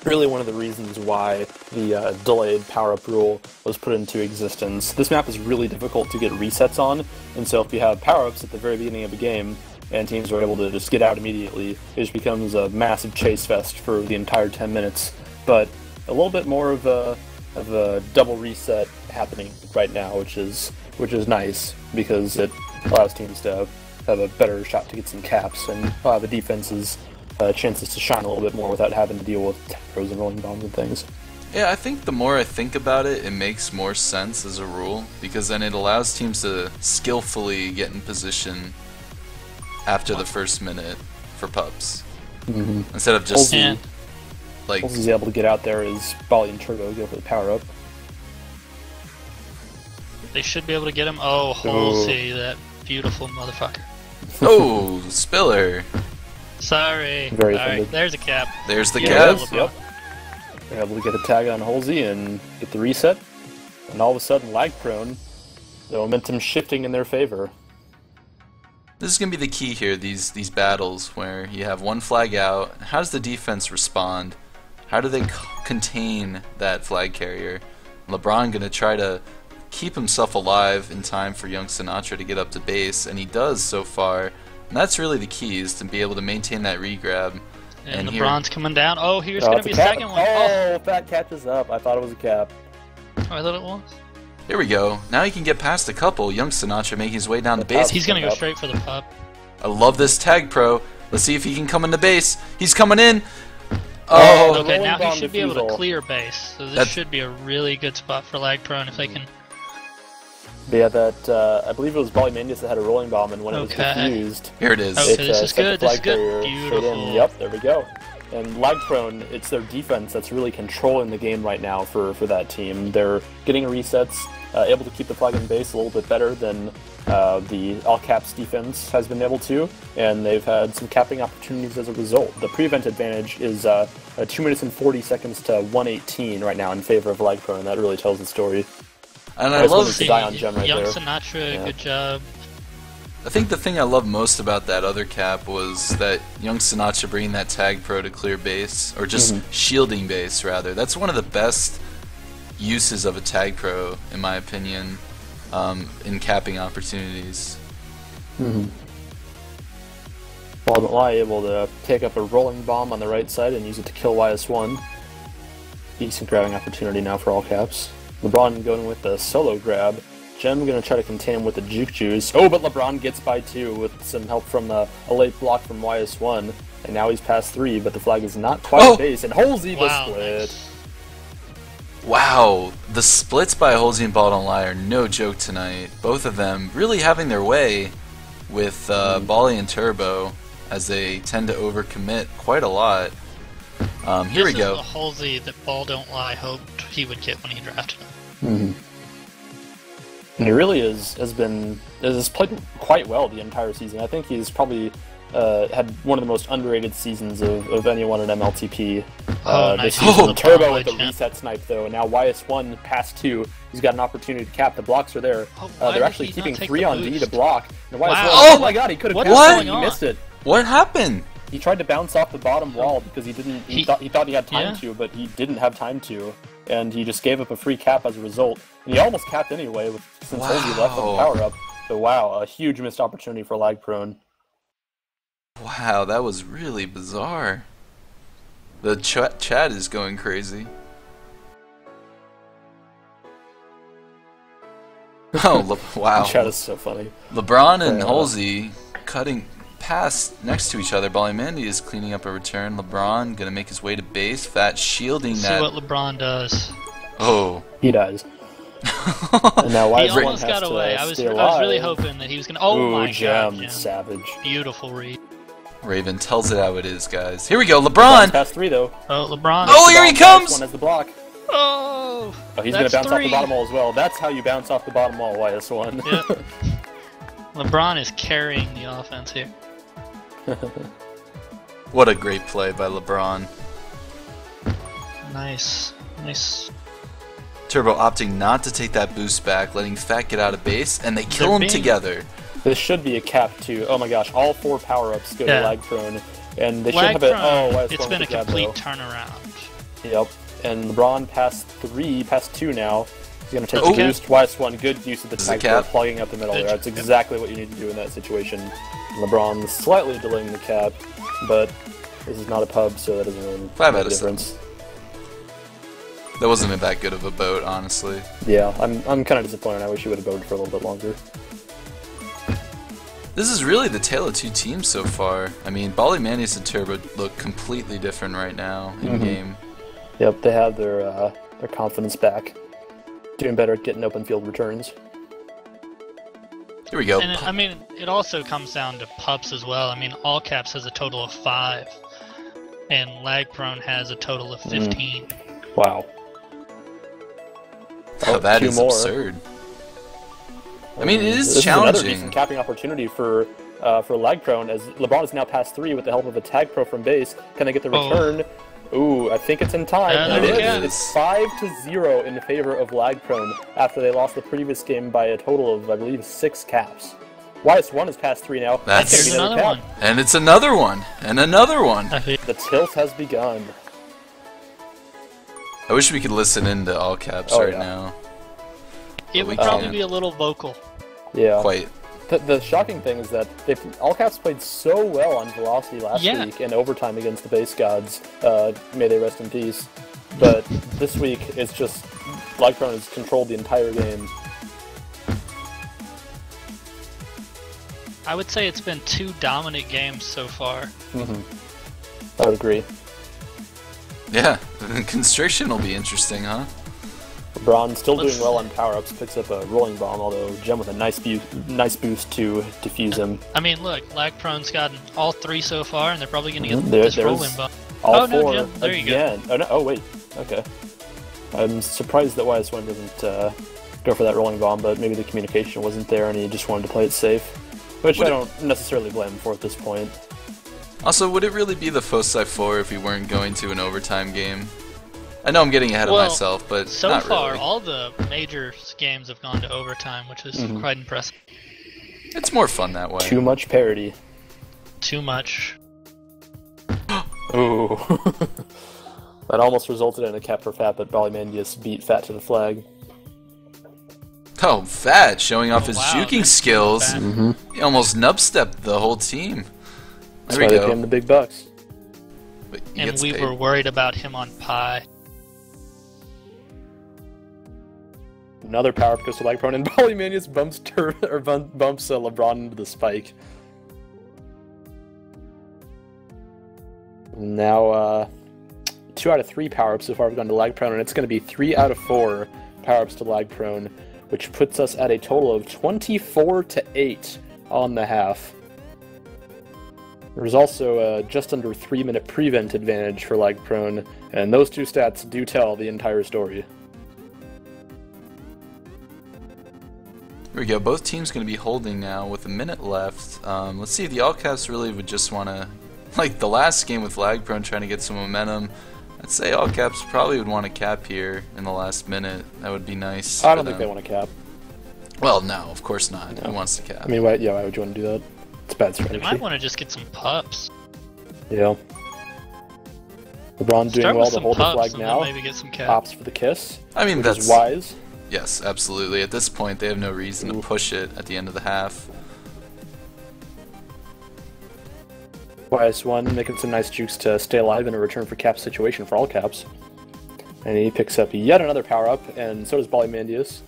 really one of the reasons why the delayed power-up rule was put into existence. This map is really difficult to get resets on, and so if you have power-ups at the very beginning of a game, and teams are able to just get out immediately, it just becomes a massive chase fest for the entire 10 minutes. But a little bit more of a double reset happening right now, which is nice, because it allows teams to have a better shot to get some caps, and allow the defenses chances to shine a little bit more without having to deal with tech throws and rolling bombs and things. Yeah, I think the more I think about it, it makes more sense as a rule, because then it allows teams to skillfully get in position after the first minute for pups. Instead of just And like Halsey's able to get out there as Volley and Turbo go for the power-up. they should be able to get him. Oh, Halsey, that beautiful motherfucker. oh, Spiller. Sorry. Very Alright, offended. there's a cap. There's the Yeah, cap. LeBron. They're able to get a tag on Halsey and get the reset, and all of a sudden, LagProne, the momentum shifting in their favor. This is gonna be the key here. These battles where you have one flag out. How does the defense respond? How do they contain that flag carrier? LeBron gonna try to keep himself alive in time for young Sinatra to get up to base, and he does so far. And that's really the key, is to be able to maintain that regrab. And here- LeBron's coming down. Oh, here's Oh, going it's to be a cap. second one. Oh, if that catches up. I thought it was a cap. I thought it was. Here we go. Now he can get past a couple. Young Sinatra making his way down the base. He's going to go Up. straight for the pup. I love this tag pro. Let's see if he can come in the base. He's coming in. Oh, The Okay, rolling now he bomb should be able to defusal. clear base. So this That's- should be a really good spot for LagProne if they can. But yeah, that I believe it was Ballymandius that had a rolling bomb, and when it was Okay. defused, here it is. Okay, it, this is sent the good, this is flag good. carrier straight in. Beautiful. Yep, there we go. And LagProne, it's their defense that's really controlling the game right now for that team. They're getting resets, able to keep the flag in base a little bit better than the all-caps defense has been able to, and they've had some capping opportunities as a result. The prevent advantage is 2 minutes and 40 seconds to 118 right now in favor of LagProne, and that really tells the story. And I Nice one love. to die on gem right Young there. Sinatra, Yeah. good job. I think the thing I love most about that other cap was that young Sinatra bringing that tag pro to clear base, or just shielding base rather. That's one of the best uses of a tag pro, in my opinion, in capping opportunities. Ultimately able to take up a rolling bomb on the right side and use it to kill YS1. Decent grabbing opportunity now for all caps. LeBron going with the solo grab. Gem going to try to contain him with the juke juice. Oh, but LeBron gets by 2 with some help from a late block from YS1. And now he's past 3, but the flag is not quite Oh! at base. And Halsey the Wow. split. Nice. Wow, the splits by Halsey and Ball Don't Lie are no joke tonight. Both of them really having their way with Bally and Turbo, as they tend to overcommit quite a lot. Here we This go. is the Halsey that Ball Don't Lie hoped he would get when he drafted him. And he really has played quite well the entire season. I think he's probably had one of the most underrated seasons of anyone in MLTP. Nice This use season. of the Turbo bomb with the by Gem. reset snipe though, and now YS1 past 2. He's got an opportunity to cap. The blocks are there. Oh, why They're did actually he not keeping take 3 the on D to boost? block. And YS1, Wow. oh my god, he could have What capped is it, going he on? missed it. What happened? He tried to bounce off the bottom wall because he didn't. He thought he had time Yeah. to, but he didn't have time to, and he just gave up a free cap as a result. And he almost capped anyway, since Halsey left on the Wow. power up. So wow, a huge missed opportunity for LagProne. Wow, that was really bizarre. The chat is going crazy. Oh, wow. The chat is so funny. LeBron and Yeah. Halsey cutting past next to each other. Ballymandy is cleaning up a return. LeBron gonna make his way to base. Fat shielding See that. what LeBron does. Oh. He dies. And now He YS1 almost has got to away. I was stay really alive. hoping that he was gonna. Oh Ooh, my Gem, god, Gem. savage. Beautiful read. Raven tells it how it is, guys. Here we go, LeBron's LeBron! past 3 though. Oh, LeBron. Oh, here he YS1 comes! has the block. Oh, Oh, he's going to that's bounce off the three. bottom wall as well. That's how you bounce off the bottom wall, YS1. Yep. LeBron is carrying the offense here. What a great play by LeBron. Nice. Turbo opting not to take that boost back, letting Fat get out of base, and they kill him together. This should be a cap too. Oh my gosh, all 4 power-ups go to LagProne. And they should LagProne, have it. Oh, YS1 it's been a with the grab, complete though. turnaround. Yep. And LeBron past 2 now. He's going to take Oh. the boost. YS1, good use of the This is a tag cap. for plugging up the middle there. Good. That's exactly what you need to do in that situation. LeBron slightly delaying the cap, but this is not a pub, so that doesn't really 5 make out a of 7. difference. That wasn't that good of a boat, honestly. Yeah, I'm kind of disappointed. I wish he would have boated for a little bit longer. This is really the tale of 2 teams so far. I mean, Balymanius and Turbo look completely different right now in game. Yep, they have their confidence back. Doing better at getting open field returns. Here we go. And I mean, it also comes down to pups as well. I mean, All Caps has a total of 5, and LagProne has a total of 15. Wow. Oh, that 2 is more. absurd. I mean, it is This is another challenging. decent capping opportunity for LagProne, as LeBron is now past 3 with the help of a tag pro from base. Can they get the return? Ooh, I think it's in time. Yeah, It there we is. go. It's 5-0 in favor of LagProne after they lost the previous game by a total of, I believe, 6 caps. YS1 is past 3 now. That's- That's Here's gonna be another cap. one. And it's another one. And another one. The tilt has begun. I wish we could listen into All Caps Oh, right yeah. now. It we would probably can't. be a little vocal. Yeah. Quite. The shocking thing is that All Caps played so well on Velocity last week in overtime against the Base Gods. May they rest in peace. But this week, it's just LagProne has controlled the entire game. I would say it's been 2 dominant games so far. I would agree. Yeah. Constriction will be interesting, huh? LeBron still Let's- doing well on power-ups, picks up a rolling bomb, although Gem with a nice boost to defuse him. I mean, look, LagProne's gotten all 3 so far, and they're probably going to get There's this rolling bomb. all Oh, no, 4 Gem, there you go. again. Oh, no, oh wait, okay. I'm surprised that YS1 doesn't go for that rolling bomb, but maybe the communication wasn't there and he just wanted to play it safe. Which I don't necessarily blame him for at this point. Also, would it really be the Foci 4 if we weren't going to an overtime game? I know I'm getting ahead of Well, myself, but So not far, really. all the major games have gone to overtime, which is quite impressive. It's more fun that way. Too much parity. Too much. Ooh. That almost resulted in a cap for Fat, but Ballymandius beat Fat to the flag. Oh, Fat showing off his wow, juking nice skills. Fat. He almost nub-stepped the whole team. That's There why we they pay him go. the big bucks. But he And gets we paid. were worried about him on Pi. Another power-up goes to LagProne, and Ballymandius bumps LeBron into the spike. Now, 2 out of 3 power-ups so far have gone to LagProne, and it's going to be 3 out of 4 power-ups to LagProne, which puts us at a total of 24-8 on the half. There's also a just under 3-minute prevent advantage for LagProne, and those 2 stats do tell the entire story. Here we go. Both teams going to be holding now with a minute left. Let's see if the All Caps really would just want to, like the last game with LagProne, trying to get some momentum. I'd say All Caps probably would want to cap here in the last minute. That would be nice. I for don't think they them. want to cap. Well, no, of course not. No. Who wants to cap? I mean, why would you want to do that? It's bad They strategy. might want to just get some pups. Yeah. LeBron doing Start well with to some hold the pups flag and now. then maybe get some cap. Opts for the kiss, I mean, which that's is wise. yes, absolutely. At this point, they have no reason to push it at the end of the half. YS1 making some nice jukes to stay alive in a return for cap situation for All Caps. And he picks up yet another power-up, and so does Ballymandius.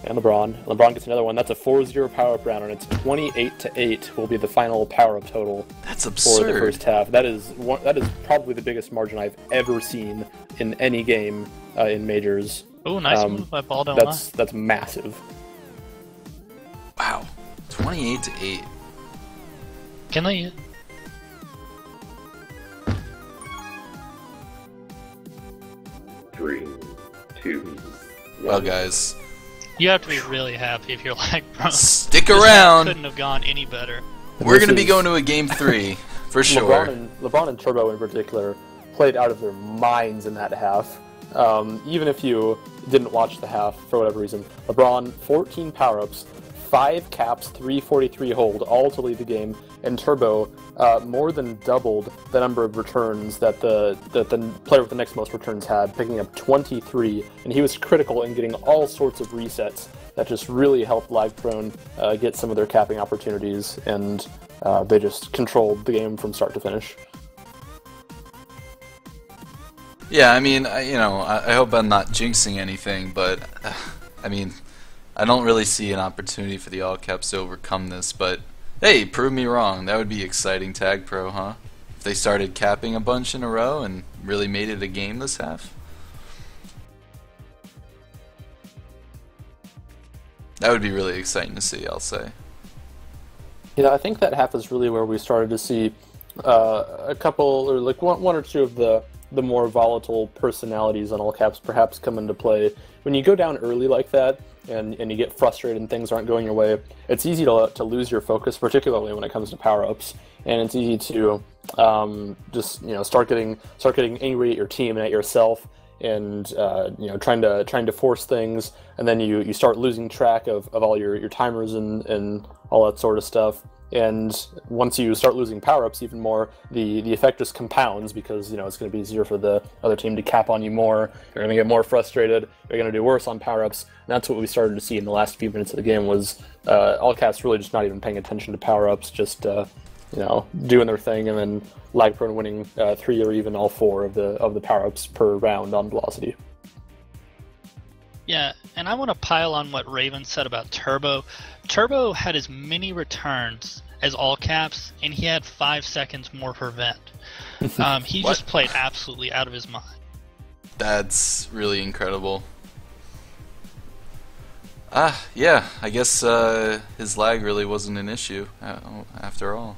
And LeBron. LeBron gets another one. That's a 4-0 power-up round, and it's 28-8 will be the final power-up total That's for absurd. the first half. That is probably the biggest margin I've ever seen in any game in majors. Oh, nice move by Baldo. That's massive. Wow, 28-8. Can they? 3, 2, Well, guys, You have to be really happy if you're LagProne. stick This around. couldn't have gone any better. We're going to be going to a game 3 for sure. LeBron and Turbo in particular played out of their minds in that half. Even if you didn't watch the half for whatever reason, LeBron 14 power-ups, 5 caps, 343 hold, all to lead the game, and Turbo more than doubled the number of returns that the player with the next most returns had, picking up 23, and he was critical in getting all sorts of resets that just really helped LagProne get some of their capping opportunities, and they just controlled the game from start to finish. Yeah, I mean, I hope I'm not jinxing anything, but I mean, I don't really see an opportunity for the All Caps to overcome this, but hey, prove me wrong. That would be exciting Tag Pro, huh? If they started capping a bunch in a row and really made it a game this half. That would be really exciting to see, I'll say. Yeah, I think that half is really where we started to see a couple, or like one or two of the more volatile personalities on All Caps perhaps come into play. When you go down early like that, and you get frustrated and things aren't going your way, it's easy to lose your focus, particularly when it comes to power-ups, and it's easy to just start getting angry at your team and at yourself, and trying to force things, and then you start losing track of all your timers and all that sort of stuff. And once you start losing power-ups even more, the effect just compounds, because it's going to be easier for the other team to cap on you more. You're going to get more frustrated. You're going to do worse on power-ups. And that's what we started to see in the last few minutes of the game, was All Caps really just not even paying attention to power-ups, just doing their thing, and then LagProne winning 3 or even all 4 of the power-ups per round on velocity. Yeah, and I want to pile on what Raven said about Turbo. Turbo had as many returns as All Caps, and he had 5 seconds more per vent. He just played absolutely out of his mind. That's really incredible. Yeah, I guess his lag really wasn't an issue after all.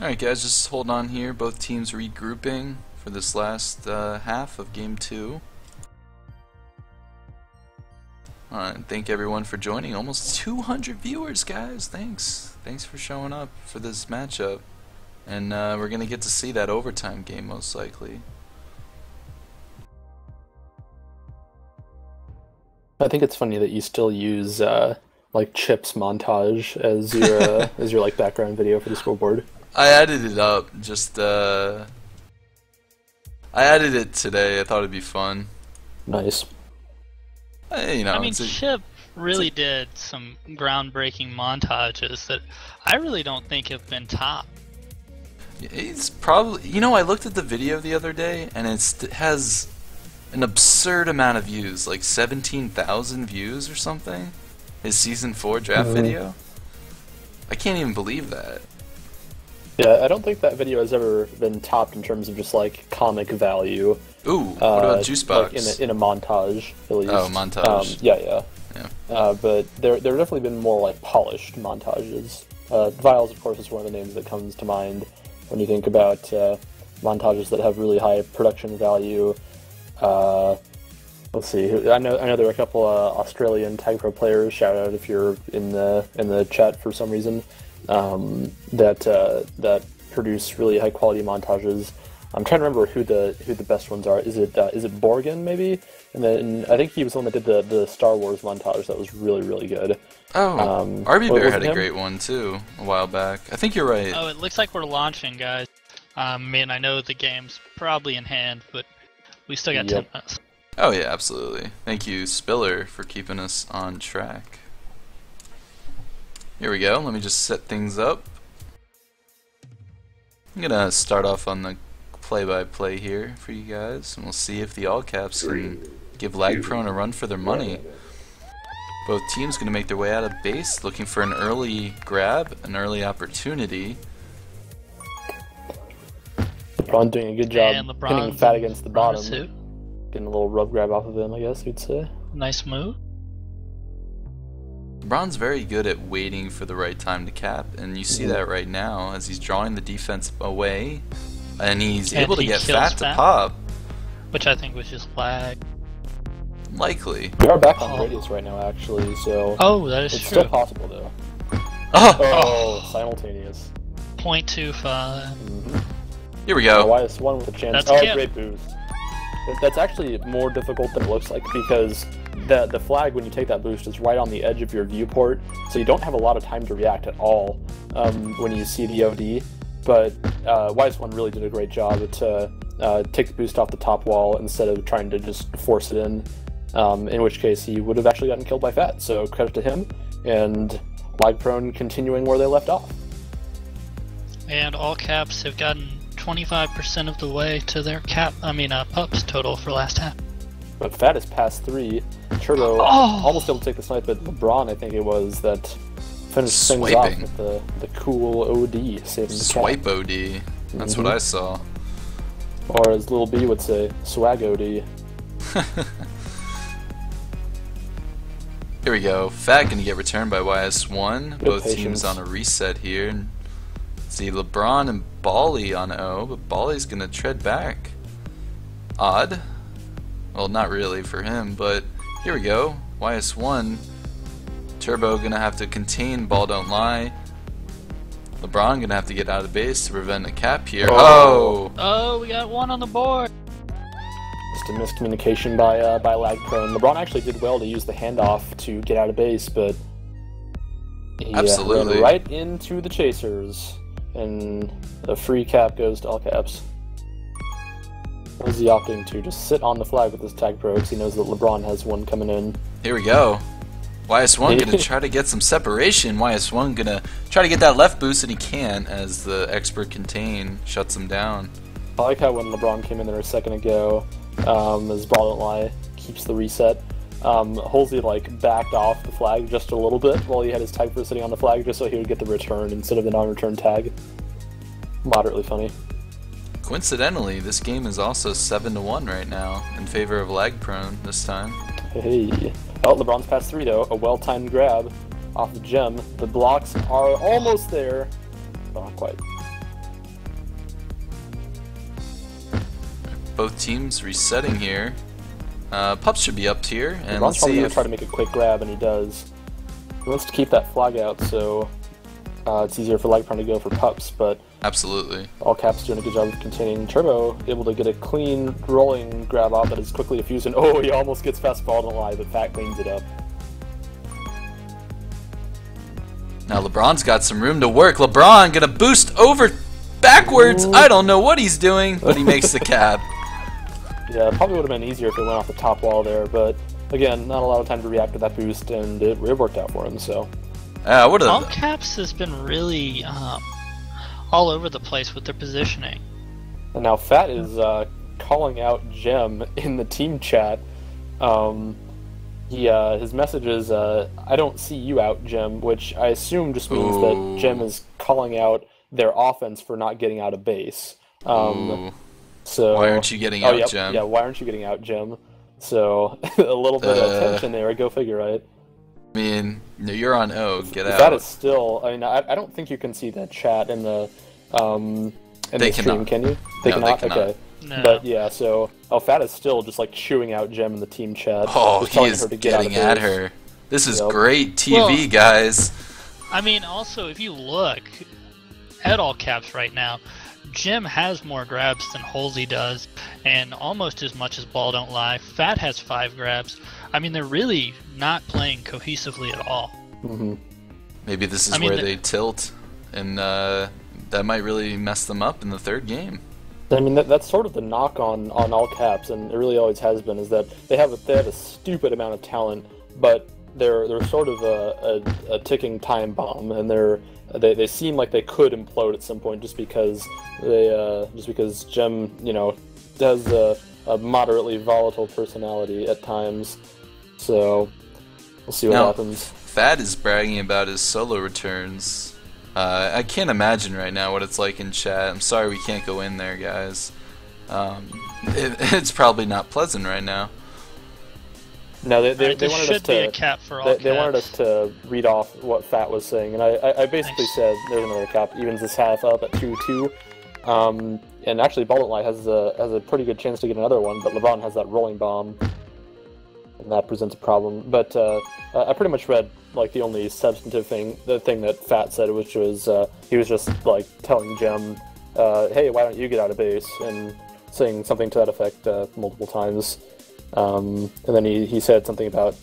Alright guys, just hold on here. Both teams regrouping for this last half of Game 2. Alright, thank everyone for joining. Almost 200 viewers, guys. Thanks for showing up for this matchup. And we're going to get to see that overtime game most likely. I think it's funny that you still use like Chip's montage as your as your like background video for the scoreboard. I added it up. I added it today. I thought it'd be fun. Nice. I mean, Chip really did some groundbreaking montages that I really don't think have been topped. It's probably... I looked at the video the other day, and it has an absurd amount of views, like 17,000 views or something. His Season 4 draft video. I can't even believe that. Yeah, I don't think that video has ever been topped in terms of just like comic value. Ooh, what about Juicebox? Like in a montage, at least. Oh, montage. Yeah. But there have definitely been more like polished montages. Vials, of course, is one of the names that comes to mind when you think about montages that have really high production value. Let's see. I know there are a couple Australian Tag Pro players. Shout out if you're in the chat for some reason. That produce really high quality montages. I'm trying to remember who the best ones are. Is it Borgen maybe? And then I think he was the one that did the Star Wars montage that was really good. Oh, RB Bear had a great one too a while back. I think you're right. Oh, it looks like we're launching, guys. I know the game's probably in hand, but we still got 10 minutes. Oh yeah, absolutely. Thank you, Spiller, for keeping us on track. Here we go. Let me just set things up. I'm gonna start off on the play-by-play here for you guys, and we'll see if the All Caps can give LagProne a run for their money. Both teams gonna make their way out of base, looking for an early grab, an early opportunity. LeBron doing a good job hitting fat against the bottom. Suit. Getting a little rub grab off of him, I guess you'd say. Nice move. LeBron's very good at waiting for the right time to cap, and you see that right now as he's drawing the defense away, and he's able to get Fat to pop. Which I think was just lag. Likely. We are back on radius right now, actually, so... Oh, that is it's true. still possible, though. Oh! Simultaneous. 0.25. Here we go. YS1 with a chance. That's great boost. That's actually more difficult than it looks like, because the flag, when you take that boost, is right on the edge of your viewport, so you don't have a lot of time to react at all when you see the OD. But YS1 really did a great job to take the boost off the top wall instead of trying to just force it in which case he would have actually gotten killed by Fat. So credit to him, and LagProne continuing where they left off. And all caps have gotten 25% of the way to their pups total for last half. But Fat is past 3. Turbo almost able to take the snipe, but LeBron, I think it was, that finished things off with the cool OD, saving the Swipe OD. That's what I saw. Or as Lil B would say, swag OD. Here we go. Fat gonna get returned by YS1. Good Both patience. teams on a reset here. See LeBron and Bally on O, but Bally's gonna tread back. Odd. Well, not really for him, but here we go. YS1. Turbo gonna have to contain Ball Don't Lie. LeBron gonna have to get out of base to prevent a cap here. Oh, we got one on the board. Just a miscommunication by LagProne. LeBron actually did well to use the handoff to get out of base, but he absolutely ran right into the chasers, and a free cap goes to all caps. Or is he opting to just sit on the flag with his tag pro because he knows that LeBron has one coming in? Here we go. YS1 gonna try to get some separation. YS1 gonna try to get that left boost, and he can't as the expert contain shuts him down. I like how when LeBron came in there a second ago, as Ball Don't Lie keeps the reset, Halsey like backed off the flag just a little bit while he had his tag pro sitting on the flag just so he would get the return instead of the non-return tag. Moderately funny. Coincidentally, this game is also 7-1 right now in favor of LagProne this time. Hey. Oh, LeBron's past 3 though. A well-timed grab off the gem. The blocks are almost there, but not quite. Both teams resetting here. Pups should be up tier, and LeBron's let's probably see going if to try to make a quick grab, and he does. He wants to keep that flag out, so it's easier for LagProne to go for pups, but absolutely. all caps doing a good job of containing. Turbo able to get a clean rolling grab off that is quickly diffused, and oh, he almost gets fast Ball Don't Lie, but Fat cleans it up. Now LeBron's got some room to work. LeBron gonna boost over backwards. I don't know what he's doing, but he makes the cap. Yeah, it probably would have been easier if it went off the top wall there, but again, not a lot of time to react to that boost, and it worked out for him, so. All caps has been really all over the place with their positioning. And now Fat is calling out Gem in the team chat. His message is, I don't see you out, Gem, which I assume just means that Gem is calling out their offense for not getting out of base. So why aren't you getting out, Gem? Yeah, why aren't you getting out, Gem? So a little bit of tension there. Go figure, right? I mean, you're on O. Get out. That is still. I mean, I don't think you can see that chat in the the stream. Can you? They cannot. Okay. No. But yeah, so Fat is still just like chewing out Gem in the team chat. Oh, he is getting at her. This is great TV, guys. I mean, also if you look at all caps right now, Jim has more grabs than Halsey does, and almost as much as Ball Don't Lie. Fat has 5 grabs. I mean, they're really not playing cohesively at all. Mm-hmm. Maybe this is where they tilt, and that might really mess them up in the third game. I mean, that's sort of the knock on all caps, and it really always has been, is that they have a stupid amount of talent, but they're sort of a ticking time bomb, and they seem like they could implode at some point just because Gem, has a moderately volatile personality at times. So we'll see what happens. Fat is bragging about his solo returns. I can't imagine right now what it's like in chat. I'm sorry we can't go in there, guys. It's probably not pleasant right now. No, they Alright, they this wanted should us be a to cap for all they wanted us caps. to read off what Fat was saying, and I basically Nice. said there's another cap, evens this half up at 2-2. And actually, Baldwin Light has a pretty good chance to get another one, but LeBron has that rolling bomb, and that presents a problem. But I pretty much read like the only substantive thing, the thing that Fat said, which was he was just like telling Jem, "Hey, why don't you get out of base?" and saying something to that effect multiple times. And then he said something about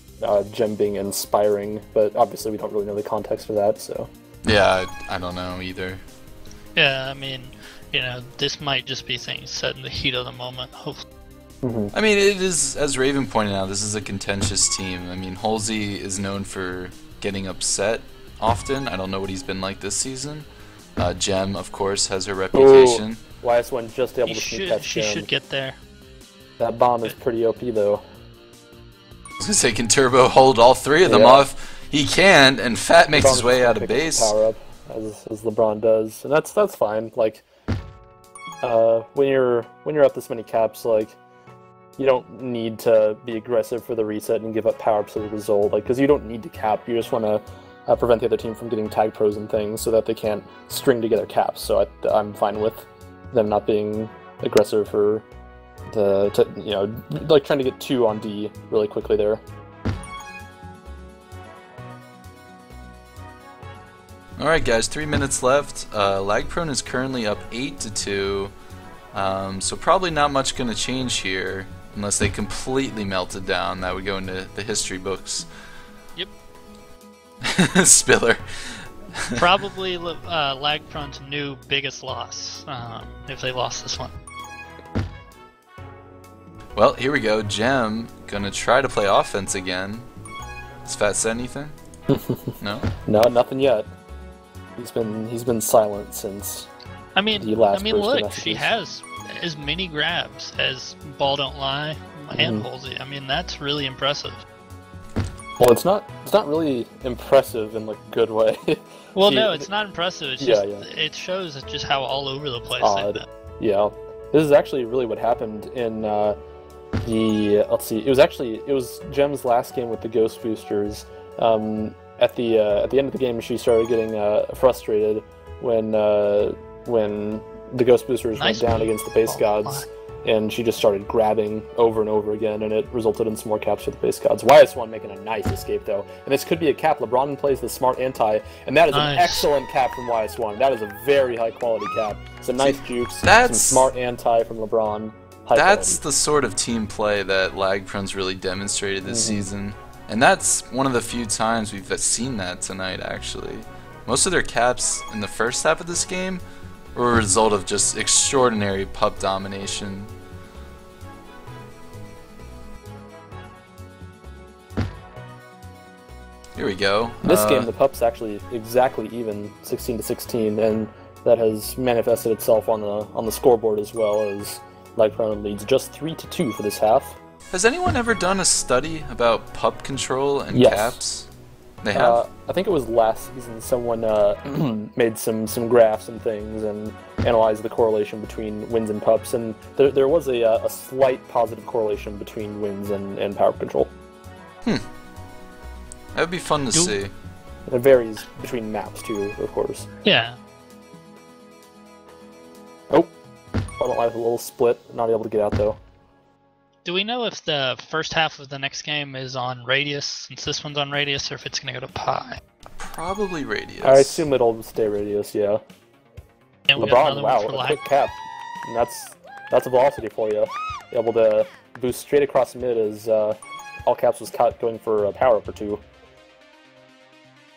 Jem being inspiring, but obviously we don't really know the context for that. So Yeah, I don't know either. Yeah, I mean, this might just be things said in the heat of the moment. Hopefully. I mean, it is, as Raven pointed out, this is a contentious team. I mean, Halsey is known for getting upset often. I don't know what he's been like this season. Jem, of course, has her reputation. YS1 just able to sneak past She Jem. should get there. That bomb is pretty OP though. I was gonna say, can Turbo hold all three of them Yeah. off? He can, and Fat makes LeBron his way just out of picks up the base. power up as LeBron does, and that's fine. Like when you're up this many caps, like you don't need to be aggressive for the reset and give up power ups as a result. Like because you don't need to cap, you just want to prevent the other team from getting tag pros and things so that they can't string together caps. So I'm fine with them not being aggressive for like trying to get 2 on D really quickly there. Alright guys, 3 minutes left. LagProne is currently up 8-2, so probably not much going to change here unless they completely melted down. That would go into the history books. Yep. Spiller. Probably LagProne's new biggest loss if they lost this one. Well, here we go. Jem gonna try to play offense again. Has Fat said anything? No? No, nothing yet. He's been silent since. I mean, The last burst of look, she messages. has as many grabs as Ball Don't Lie and Halsey. I mean, that's really impressive. Well, it's not really impressive in like a good way. Well, She- no, it's not impressive. It's Yeah, just yeah. it shows just how all over the place Odd. they've been. Yeah, this is actually really what happened in let's see, it was Jem's last game with the Ghost Boosters. At the end of the game, she started getting frustrated when the Ghost Boosters Nice went down move. against the base Oh, gods, and she just started grabbing over and over again, and it resulted in some more caps for the base gods. YS1 making a nice escape though, and this could be a cap. LeBron plays the smart anti, and that is an Nice. excellent cap from YS1. That is a very high quality cap. It's a nice jukes, some that's- smart anti from LeBron. High That's quality. the sort of team play that LagProne's really demonstrated this season. And that's one of the few times we've seen that tonight, actually. Most of their caps in the first half of this game were a result of just extraordinary pup domination. Here we go. This game, the pups actually exactly even, 16-16, and that has manifested itself on the scoreboard as well as LagProne leads just 3-2 for this half. Has anyone ever done a study about pup control and Yes. caps? They have? I think it was last season someone made some graphs and things and analyzed the correlation between wins and pups, and there was a slight positive correlation between wins and power control. That would be fun to see. It varies between maps too, of course. Yeah. Oh, Bottom Life a little split, not able to get out though. Do we know if the first half of the next game is on Radius, since this one's on Radius, or if it's going to go to Pi? Probably Radius. I assume it'll stay Radius, yeah. And we got LeBron, another wow, one for a Lag. quick cap. And that's a velocity for you. Able to boost straight across mid as all caps was caught going for a power up or 2.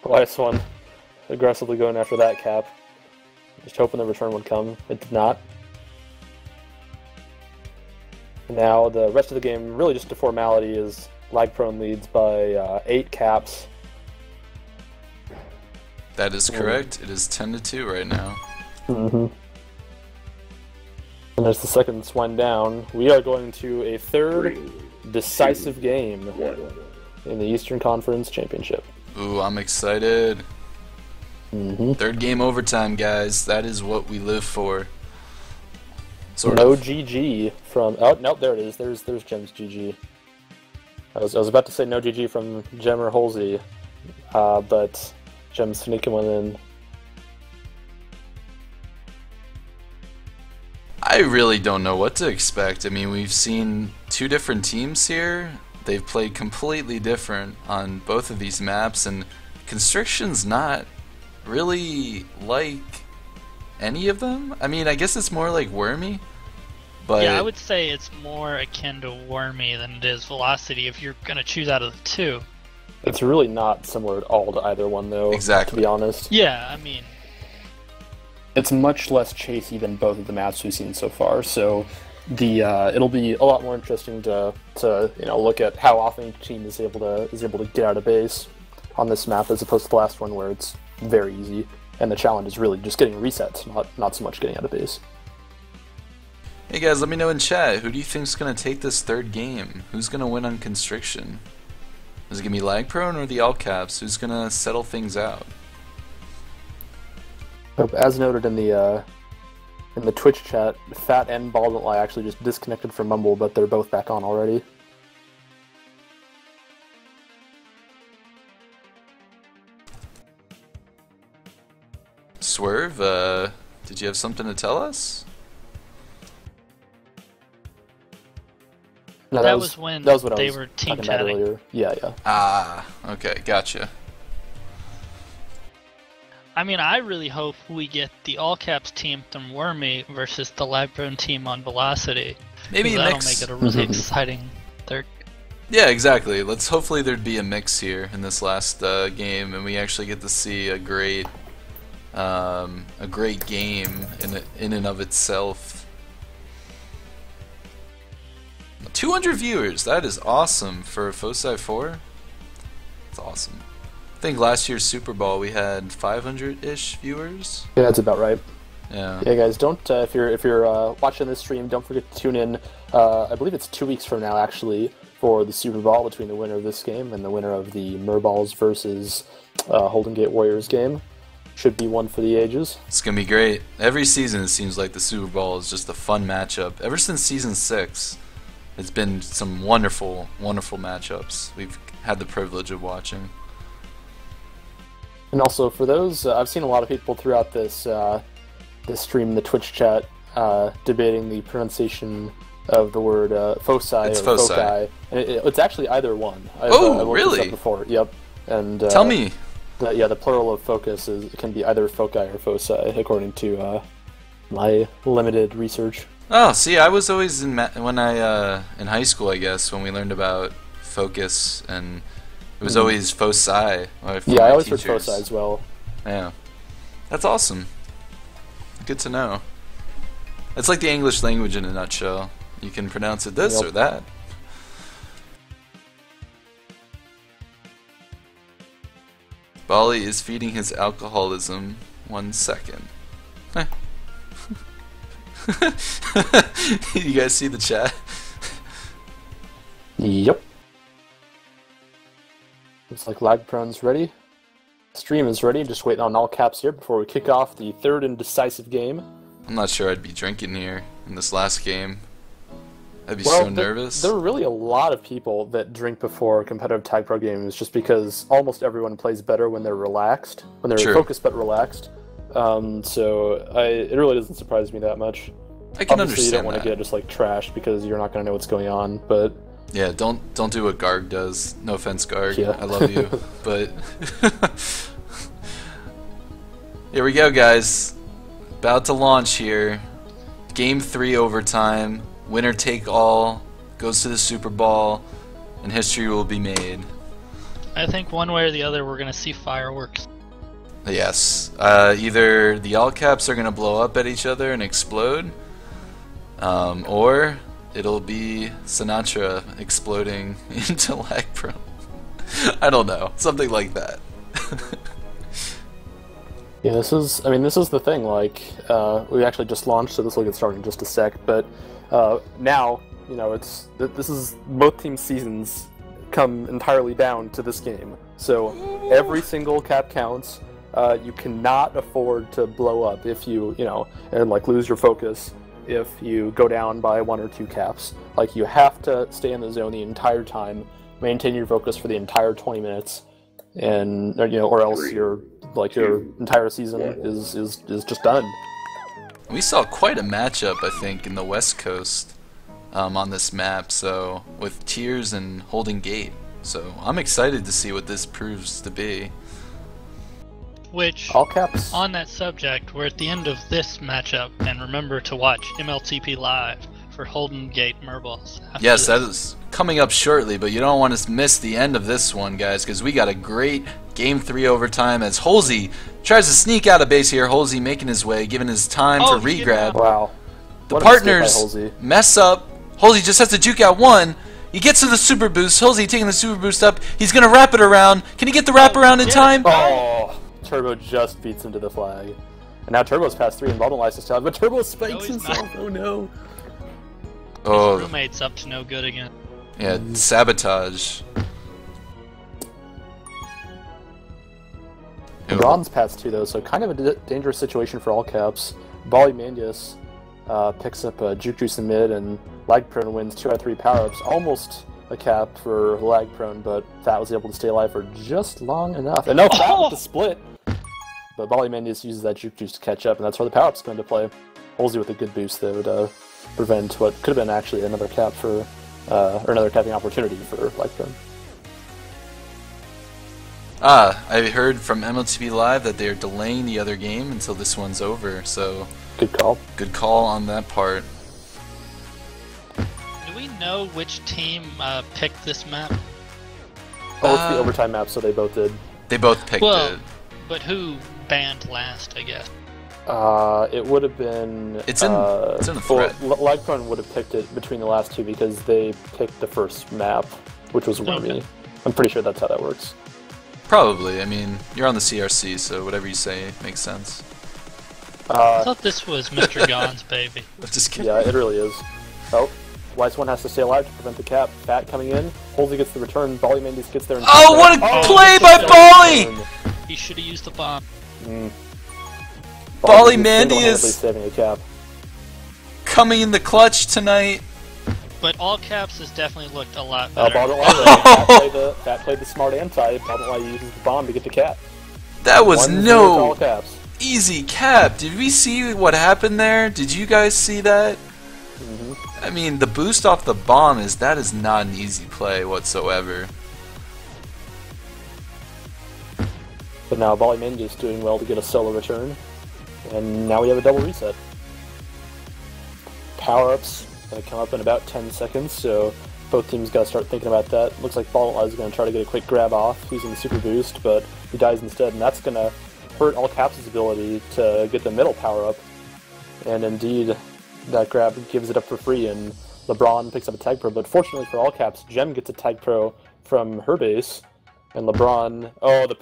YS1 aggressively going after that cap. Just hoping the return would come. It did not. And now the rest of the game, really just a formality, is LagProne leads by 8 caps. That is correct. It is 10-2 right now. Mm-hmm. And as the seconds wind down, we are going to a third decisive game in the Eastern Conference Championship. Ooh, I'm excited. Mm-hmm. Third game overtime, guys. That is what we live for. Sort No of. GG from... Oh, no, there it is. There's Jem's GG. I was about to say no GG from Gem or Halsey, but Gem's sneaking one in. I really don't know what to expect. I mean, we've seen two different teams here. They've played completely different on both of these maps, and Constriction's not really like any of them. I mean, I guess it's more like Wormy, but Yeah, I would say it's more akin to Wormy than it is Velocity if you're going to choose out of the two. It's really not similar at all to either one, though. Exactly. To be honest. Yeah, I mean, It's much less chasey than both of the maps we've seen so far, so it'll be a lot more interesting to look at how often each team is able to get out of base on this map as opposed to the last one where it's very easy and the challenge is really just getting resets, not so much getting out of base. hey guys, let me know in chat, who do you think's gonna take this third game? Who's gonna win on Constriction? Is it gonna be LagProne or the All Caps? Who's gonna settle things out? As noted in the Twitch chat, Fat and Ball Don't Lie actually just disconnected from Mumble, but they're both back on already. Swerve, did you have something to tell us? No, that was when that was what they I was were team talking about chatting. earlier. Yeah. Ah, okay, gotcha. I mean, I really hope we get the All Caps team from Wormy versus the LagProne team on Velocity. Maybe a that'll mix. make it a really exciting third. Yeah, exactly. Let's hopefully there'd be a mix here in this last game, and we actually get to see a great game in and of itself. 200 viewers. That is awesome for Foci 4. That's awesome. I think last year's Super Bowl we had 500-ish viewers. Yeah, that's about right. Yeah. Yeah, guys, don't if you're watching this stream, don't forget to tune in. I believe it's 2 weeks from now, actually, for the Super Bowl between the winner of this game and the winner of the Murballs versus Holden Gate Warriors game. Should be one for the ages. It's gonna be great. Every season it seems like the Super Bowl is just a fun matchup. Ever since season 6, it's been some wonderful, wonderful matchups we've had the privilege of watching. And also for those, I've seen a lot of people throughout this this stream in the Twitch chat debating the pronunciation of the word foci It's or foci. foci, and it's actually either one. I've looked really? this up before. Yep. And Tell me. The plural of focus can be either foci or foci, according to my limited research. Oh, see, I was always in high school, I guess, when we learned about focus, and it was always foci. Yeah, I always heard foci as well. Yeah, that's awesome. Good to know. It's like the English language in a nutshell. You can pronounce it this or that. Bali is feeding his alcoholism 1 second. You guys see the chat? Yep. Looks like LagProne's ready. Stream is ready, just waiting on all caps here before we kick off the third and decisive game. I'm not sure I'd be drinking here in this last game. I'd be so nervous. There are really a lot of people that drink before competitive tag pro games just because almost everyone plays better when they're relaxed, when they're focused but relaxed. So it really doesn't surprise me that much. I can Obviously, understand you don't want that. to get just like trashed because you're not going to know what's going on, but Yeah, don't do what Garg does. No offense, Garg. Yeah. I love you, but here we go, guys. About to launch here. Game 3 overtime. Winner take all. Goes to the Super Bowl, and history will be made. I think one way or the other we're going to see fireworks. Yes. Either the All Caps are going to blow up at each other and explode, or it'll be Sinatra exploding into LagProne. I don't know. Something like that. yeah, this is the thing. Like, we actually just launched, so this will get started in just a sec. But now, this is both team seasons come entirely down to this game. So every single cap counts. You cannot afford to blow up if you and like lose your focus if you go down by 1 or 2 caps. Like, you have to stay in the zone the entire time, no maintain your focus for the entire 20 minutes, and or else your entire season is just done. We saw quite a matchup, I think, in the West Coast on this map. So with Tears and Holding Gate. So I'm excited to see what this proves to be. Which, all caps. On that subject, we're at the end of this matchup, and remember to watch MLTP Live for Holden Gate Merballs. Yes, that is coming up shortly, but you don't want to miss the end of this one, guys, because we got a great Game 3 overtime as Holsey tries to sneak out of base here. Holsey making his way, giving his time to re-grab. Wow. The partners mess up. Holsey just has to juke out one. He gets to the super boost. Holsey taking the super boost up. He's going to wrap it around. Can he get the wrap around in time? Oh, Turbo just beats him to the flag. And now Turbo's past 3 and Baldwin lies to style, but Turbo spikes himself. Oh no. His roommate's up to no good again. Yeah, sabotage. LeBron's past 2 though, so kind of a dangerous situation for all caps. Mandius picks up Juke Juice in mid, and LagProne wins 2 out of 3 power-ups. Almost a cap for LagProne, but Fat was able to stay alive for just long enough. And no, Fat with the split. But Mandius uses that Juke Juice to catch up, and that's where the power-up's going to play. Holsey with a good boost that would prevent what could have been actually another cap for, or another capping opportunity for LagProne. I heard from MLTP Live that they're delaying the other game until this one's over, so... Good call. Good call on that part. Do we know which team picked this map? Oh, it's the overtime map, so they both did. They both picked it. But who banned last, I guess? It would have been... It's in the thread. LagProne would have picked it between the last two because they picked the first map, which was Wormy. Okay. I'm pretty sure that's how that works. Probably. I mean, you're on the CRC, so whatever you say makes sense. I thought this was Mr. Gon's baby. Just kidding. Yeah, it really is. Oh, Wise One has to stay alive to prevent the cap. Fat coming in. Holsey gets the return. Mandius gets there. And what a play by Bali! He should have used the bomb. Mandius saving a cap. Coming in the clutch tonight. But all caps has definitely looked a lot better. Fat played the smart anti. Baldwin uses the bomb to get the cap. That was no easy cap. Did we see what happened there? Did you guys see that? I mean, the boost off the bomb is not an easy play whatsoever. But now Mandius doing well to get a solo return, and now we have a double reset. Power-ups going to come up in about 10 seconds, so both teams got to start thinking about that. Looks like Baldwin is going to try to get a quick grab off using the super boost, but he dies instead, and that's going to hurt all caps' ability to get the middle power-up. And indeed, that grab gives it up for free, and LeBron picks up a tag pro, but fortunately for all caps, Gem gets a tag pro from her base, and LeBron, the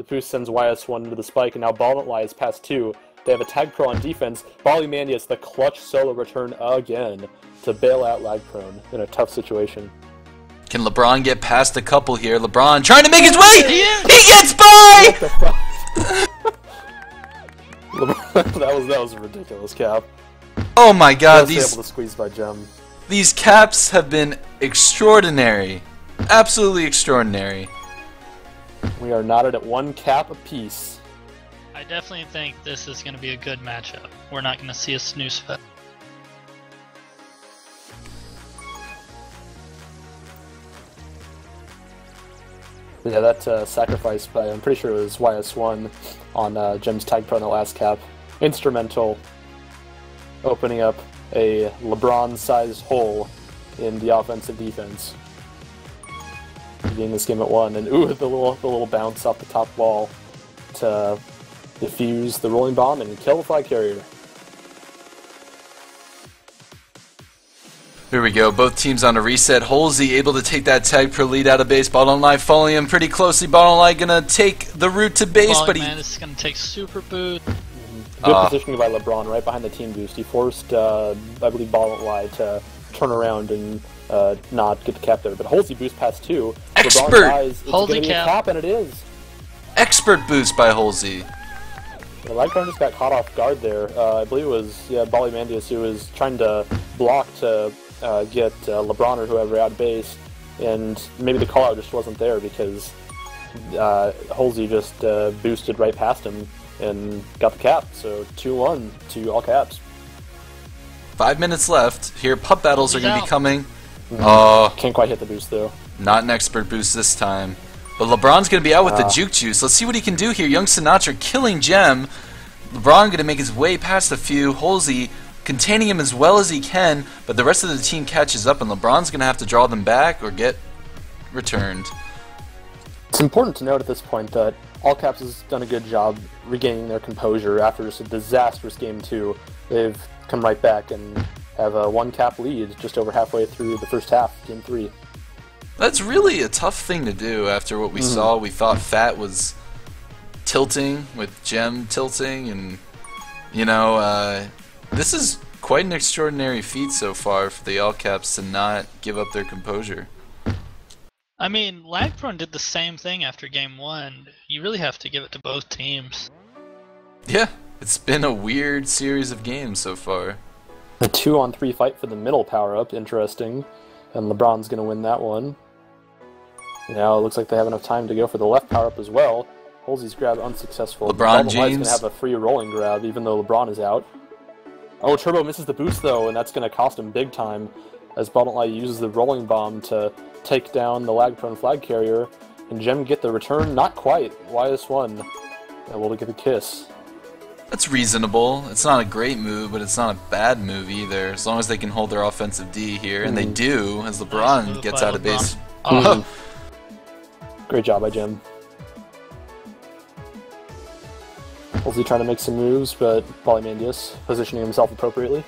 boost sends YS1 into the spike, and now Baldwin lies past 2. They have a tag pro on defense. Mandius, the clutch solo return again to bail out LagProne in a tough situation. Can LeBron get past a couple here? LeBron trying to make his way! He gets by! that was a ridiculous cap. Oh my god, able to squeeze by Gem. These caps have been extraordinary. Absolutely extraordinary. We are knotted at 1 cap apiece. I definitely think this is going to be a good matchup. We're not going to see a snooze fest. Yeah, that sacrifice by, I'm pretty sure it was YS1 on Gem's tag pro in the last cap. Instrumental, opening up a LeBron-sized hole in the offensive defense. Getting this game at 1, and ooh, the little bounce off the top wall to defuse the rolling bomb and kill the flag carrier. Here we go, both teams on a reset. Holsey able to take that tag pro lead out of base. Bottom line following him pretty closely. Bottom line gonna take the route to base, but is gonna take super boost. Good positioning by LeBron right behind the team boost. He forced, I believe, Ball to turn around and not get the cap there. But Holsey boost past 2. Expert! LeBron dies. It's Holsey gonna be a cap, and it is. Expert boost by Holsey. Yeah, LagProne just got caught off guard there. I believe it was Mandius who was trying to block to get LeBron or whoever out of base, and maybe the call out just wasn't there because Halsey just boosted right past him and got the cap. So 2-1 to all caps. 5 minutes left. Here, pup battles are going to be coming. Can't quite hit the boost though. Not an expert boost this time. But LeBron's going to be out with the juke juice. Let's see what he can do here. Young Sinatra killing Gem. LeBron going to make his way past a few. Halsey containing him as well as he can, but the rest of the team catches up, and LeBron's going to have to draw them back or get returned. It's important to note at this point that All Caps has done a good job regaining their composure after just a disastrous Game 2. They've come right back and have a 1-cap lead just over halfway through the first half, Game 3. That's really a tough thing to do after what we saw. We thought Fat was tilting with Gem tilting, and, you know, this is quite an extraordinary feat so far for the All Caps to not give up their composure. I mean, LagProne did the same thing after Game 1. You really have to give it to both teams. Yeah, it's been a weird series of games so far. A 2-on-3 fight for the middle power-up, interesting. And LeBron's going to win that one. Now it looks like they have enough time to go for the left power-up as well. Halsey's grab unsuccessful. LeBron James James going to have a free rolling grab, even though LeBron is out. Oh, Turbo misses the boost, though, and that's going to cost him big time, as Baldonlight uses the rolling bomb to take down the LagProne flag carrier. And Gem get the return? Not quite. YS1 able to get the kiss. That's reasonable. It's not a great move, but it's not a bad move either, as long as they can hold their offensive D here, and they do, as LeBron gets out of base. Oh. Great job by Gem. Halsey trying to make some moves, but Polymandius positioning himself appropriately.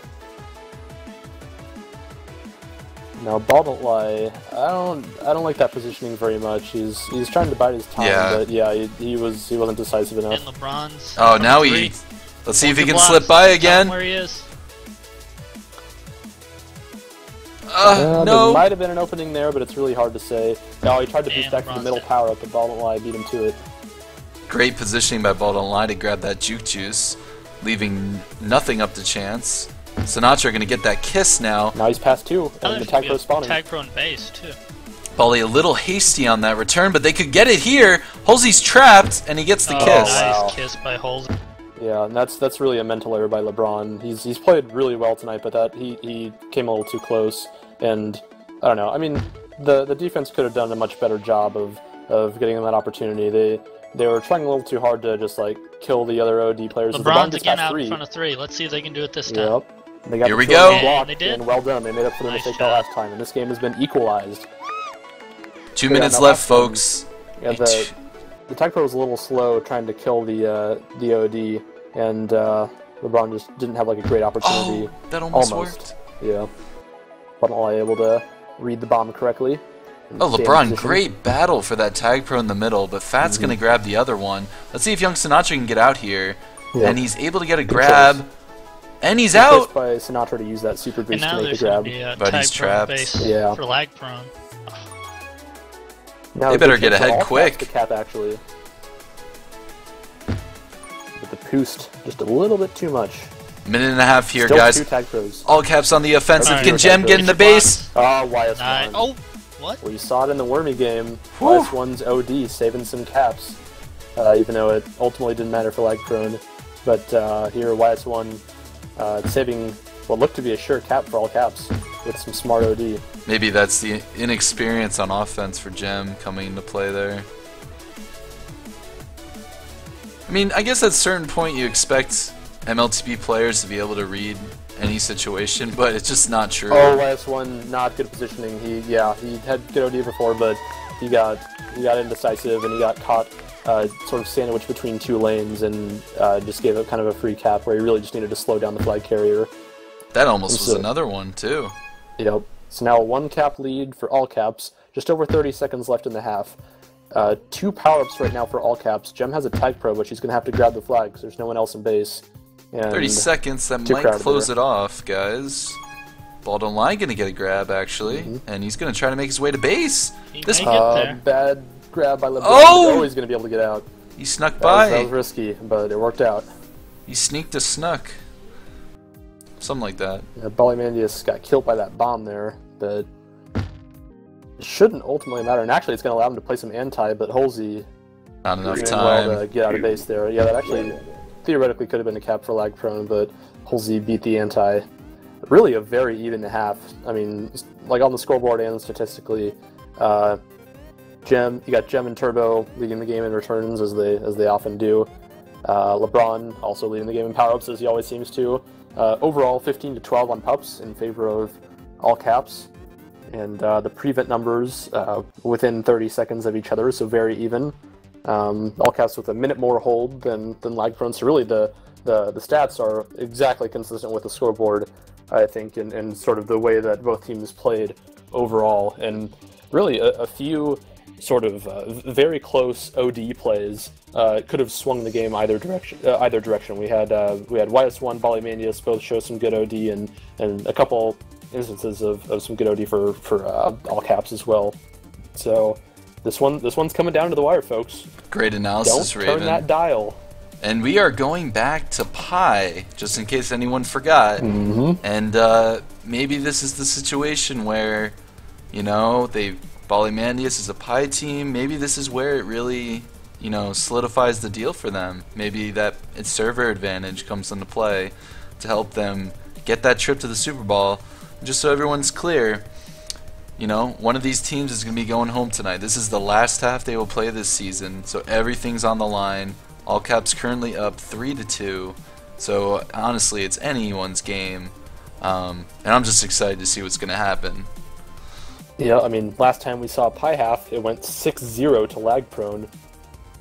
Now Ball Don't Lie, I don't like that positioning very much. He's trying to bide his time, but yeah, he wasn't decisive enough. And LeBron's now let's see if he can slip by again. Where he is. No. No. There might have been an opening there, but it's really hard to say. No, he tried to boost back to the middle power up, but Ball Don't Lie beat him to it. Great positioning by Ball Don't Lie to grab that juke juice, leaving nothing up to chance. Sinatra going to get that kiss now. Now he's past 2, and the tag pro spawning. Tag pro and base, too. Bally a little hasty on that return, but they could get it here. Halsey's trapped, and he gets the kiss. Nice kiss by Halsey. Yeah, and that's really a mental error by LeBron. He's played really well tonight, but that he came a little too close, and I don't know. I mean, the defense could have done a much better job of getting them that opportunity. They were trying a little too hard to just like kill the other OD players. LeBron's again out in front of 3. Let's see if they can do it this time. Yep. They got Here we go. Blocked, they did. and well done. They made up for their mistake last time, and this game has been equalized. 2 minutes left, folks. Yeah, the tag pro was a little slow trying to kill the OD, and LeBron just didn't have like a great opportunity. Oh, that almost worked. Yeah, but not able to read the bomb correctly. Oh, LeBron, great battle for that tag pro in the middle, but Fat's going to grab the other one. Let's see if Young Sinatra can get out here, and he's able to get a grab. And he's out! By Sinatra to use that super boost to make the grab. grab. But he's trapped. Yeah. For LagProne. Now they better get ahead quick. The cap actually. But the boost just a little bit too much. Minute and a half here, Still guys. 2 tag pros. All caps on the offensive. Right. Can Gem get in the base? Oh, YS1. Nice. Oh, what? Well, you saw it in the Wormy game. Whew. YS1's OD saving some caps, even though it ultimately didn't matter for LagProne. But here, YS1 saving what looked to be a sure cap for all caps with some smart OD. Maybe that's the inexperience on offense for Gem coming into play there. I mean, I guess at a certain point you expect MLTP players to be able to read any situation, but it's just not true. Oh, YS1 not good positioning. He had good OD before, but he got indecisive and he got caught sort of sandwiched between 2 lanes and just gave up kind of a free cap where he really just needed to slow down the flag carrier. That almost was another one too. Yep. So now a 1-cap lead for all caps. Just over 30 seconds left in the half. 2 power-ups right now for all caps. Gem has a tag pro, but she's going to have to grab the flag because there's no one else in base. And 30 seconds, that might close it off, guys. Ball Don't Lie going to get a grab, actually, and he's going to try to make his way to base. This bad grab by LeBron. Oh! He's always going to be able to get out. He snuck by. That was risky, but it worked out. He sneaked a snuck. Something like that. Yeah, Polymandius got killed by that bomb there, but shouldn't ultimately matter. And actually, it's going to allow him to play some anti, but Halsey Not enough doing time. well to get out of base there. Yeah, that actually theoretically could have been a cap for LagProne, but Halsey beat the anti. Really a very even half. I mean, like on the scoreboard and statistically, you got Gem and Turbo leading the game in returns as they often do. LeBron also leading the game in power-ups as he always seems to. Overall, 15-12 on pups in favor of all caps, and the prevent numbers within 30 seconds of each other, so very even. All caps with a minute more hold than LagProne, so really the stats are exactly consistent with the scoreboard, I think, and sort of the way that both teams played overall, and really a few sort of very close OD plays could have swung the game either direction. We had YS1, Bolymanius both show some good OD, and a couple instances of some good OD for all caps as well. So this one's coming down to the wire, folks. Great analysis, Don't Raven. turn that dial. And we are going back to Pi, just in case anyone forgot. Mm-hmm. And maybe this is the situation where, Polymandius is a Pi team. Maybe this is where it really, solidifies the deal for them. Maybe that its server advantage comes into play to help them get that trip to the Super Bowl. Just so everyone's clear, one of these teams is going to be going home tonight. This is the last half they will play this season, so everything's on the line. All caps currently up 3-2, so honestly, it's anyone's game, and I'm just excited to see what's going to happen. Yeah, I mean, last time we saw Pi half, it went 6-0 to LagProne,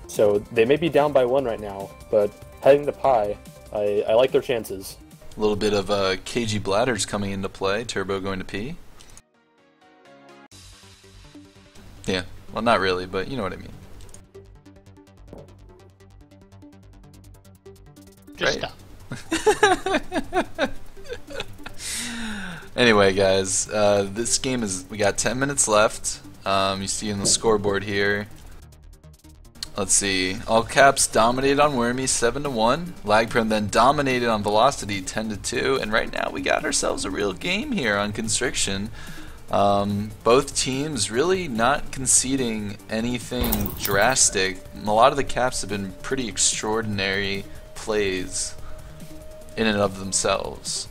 so they may be down by 1 right now, but heading to Pi, I like their chances. A little bit of KG Bladders coming into play, Turbo going to P. Yeah, well, not really, but you know what I mean. Just stop. Anyway, guys, this game we got 10 minutes left. You see in the scoreboard here. Let's see. All caps dominated on Wormy 7-1. LagProne then dominated on Velocity 10-2. And right now we got ourselves a real game here on Constriction. Both teams really not conceding anything drastic. A lot of the caps have been pretty extraordinary plays in and of themselves.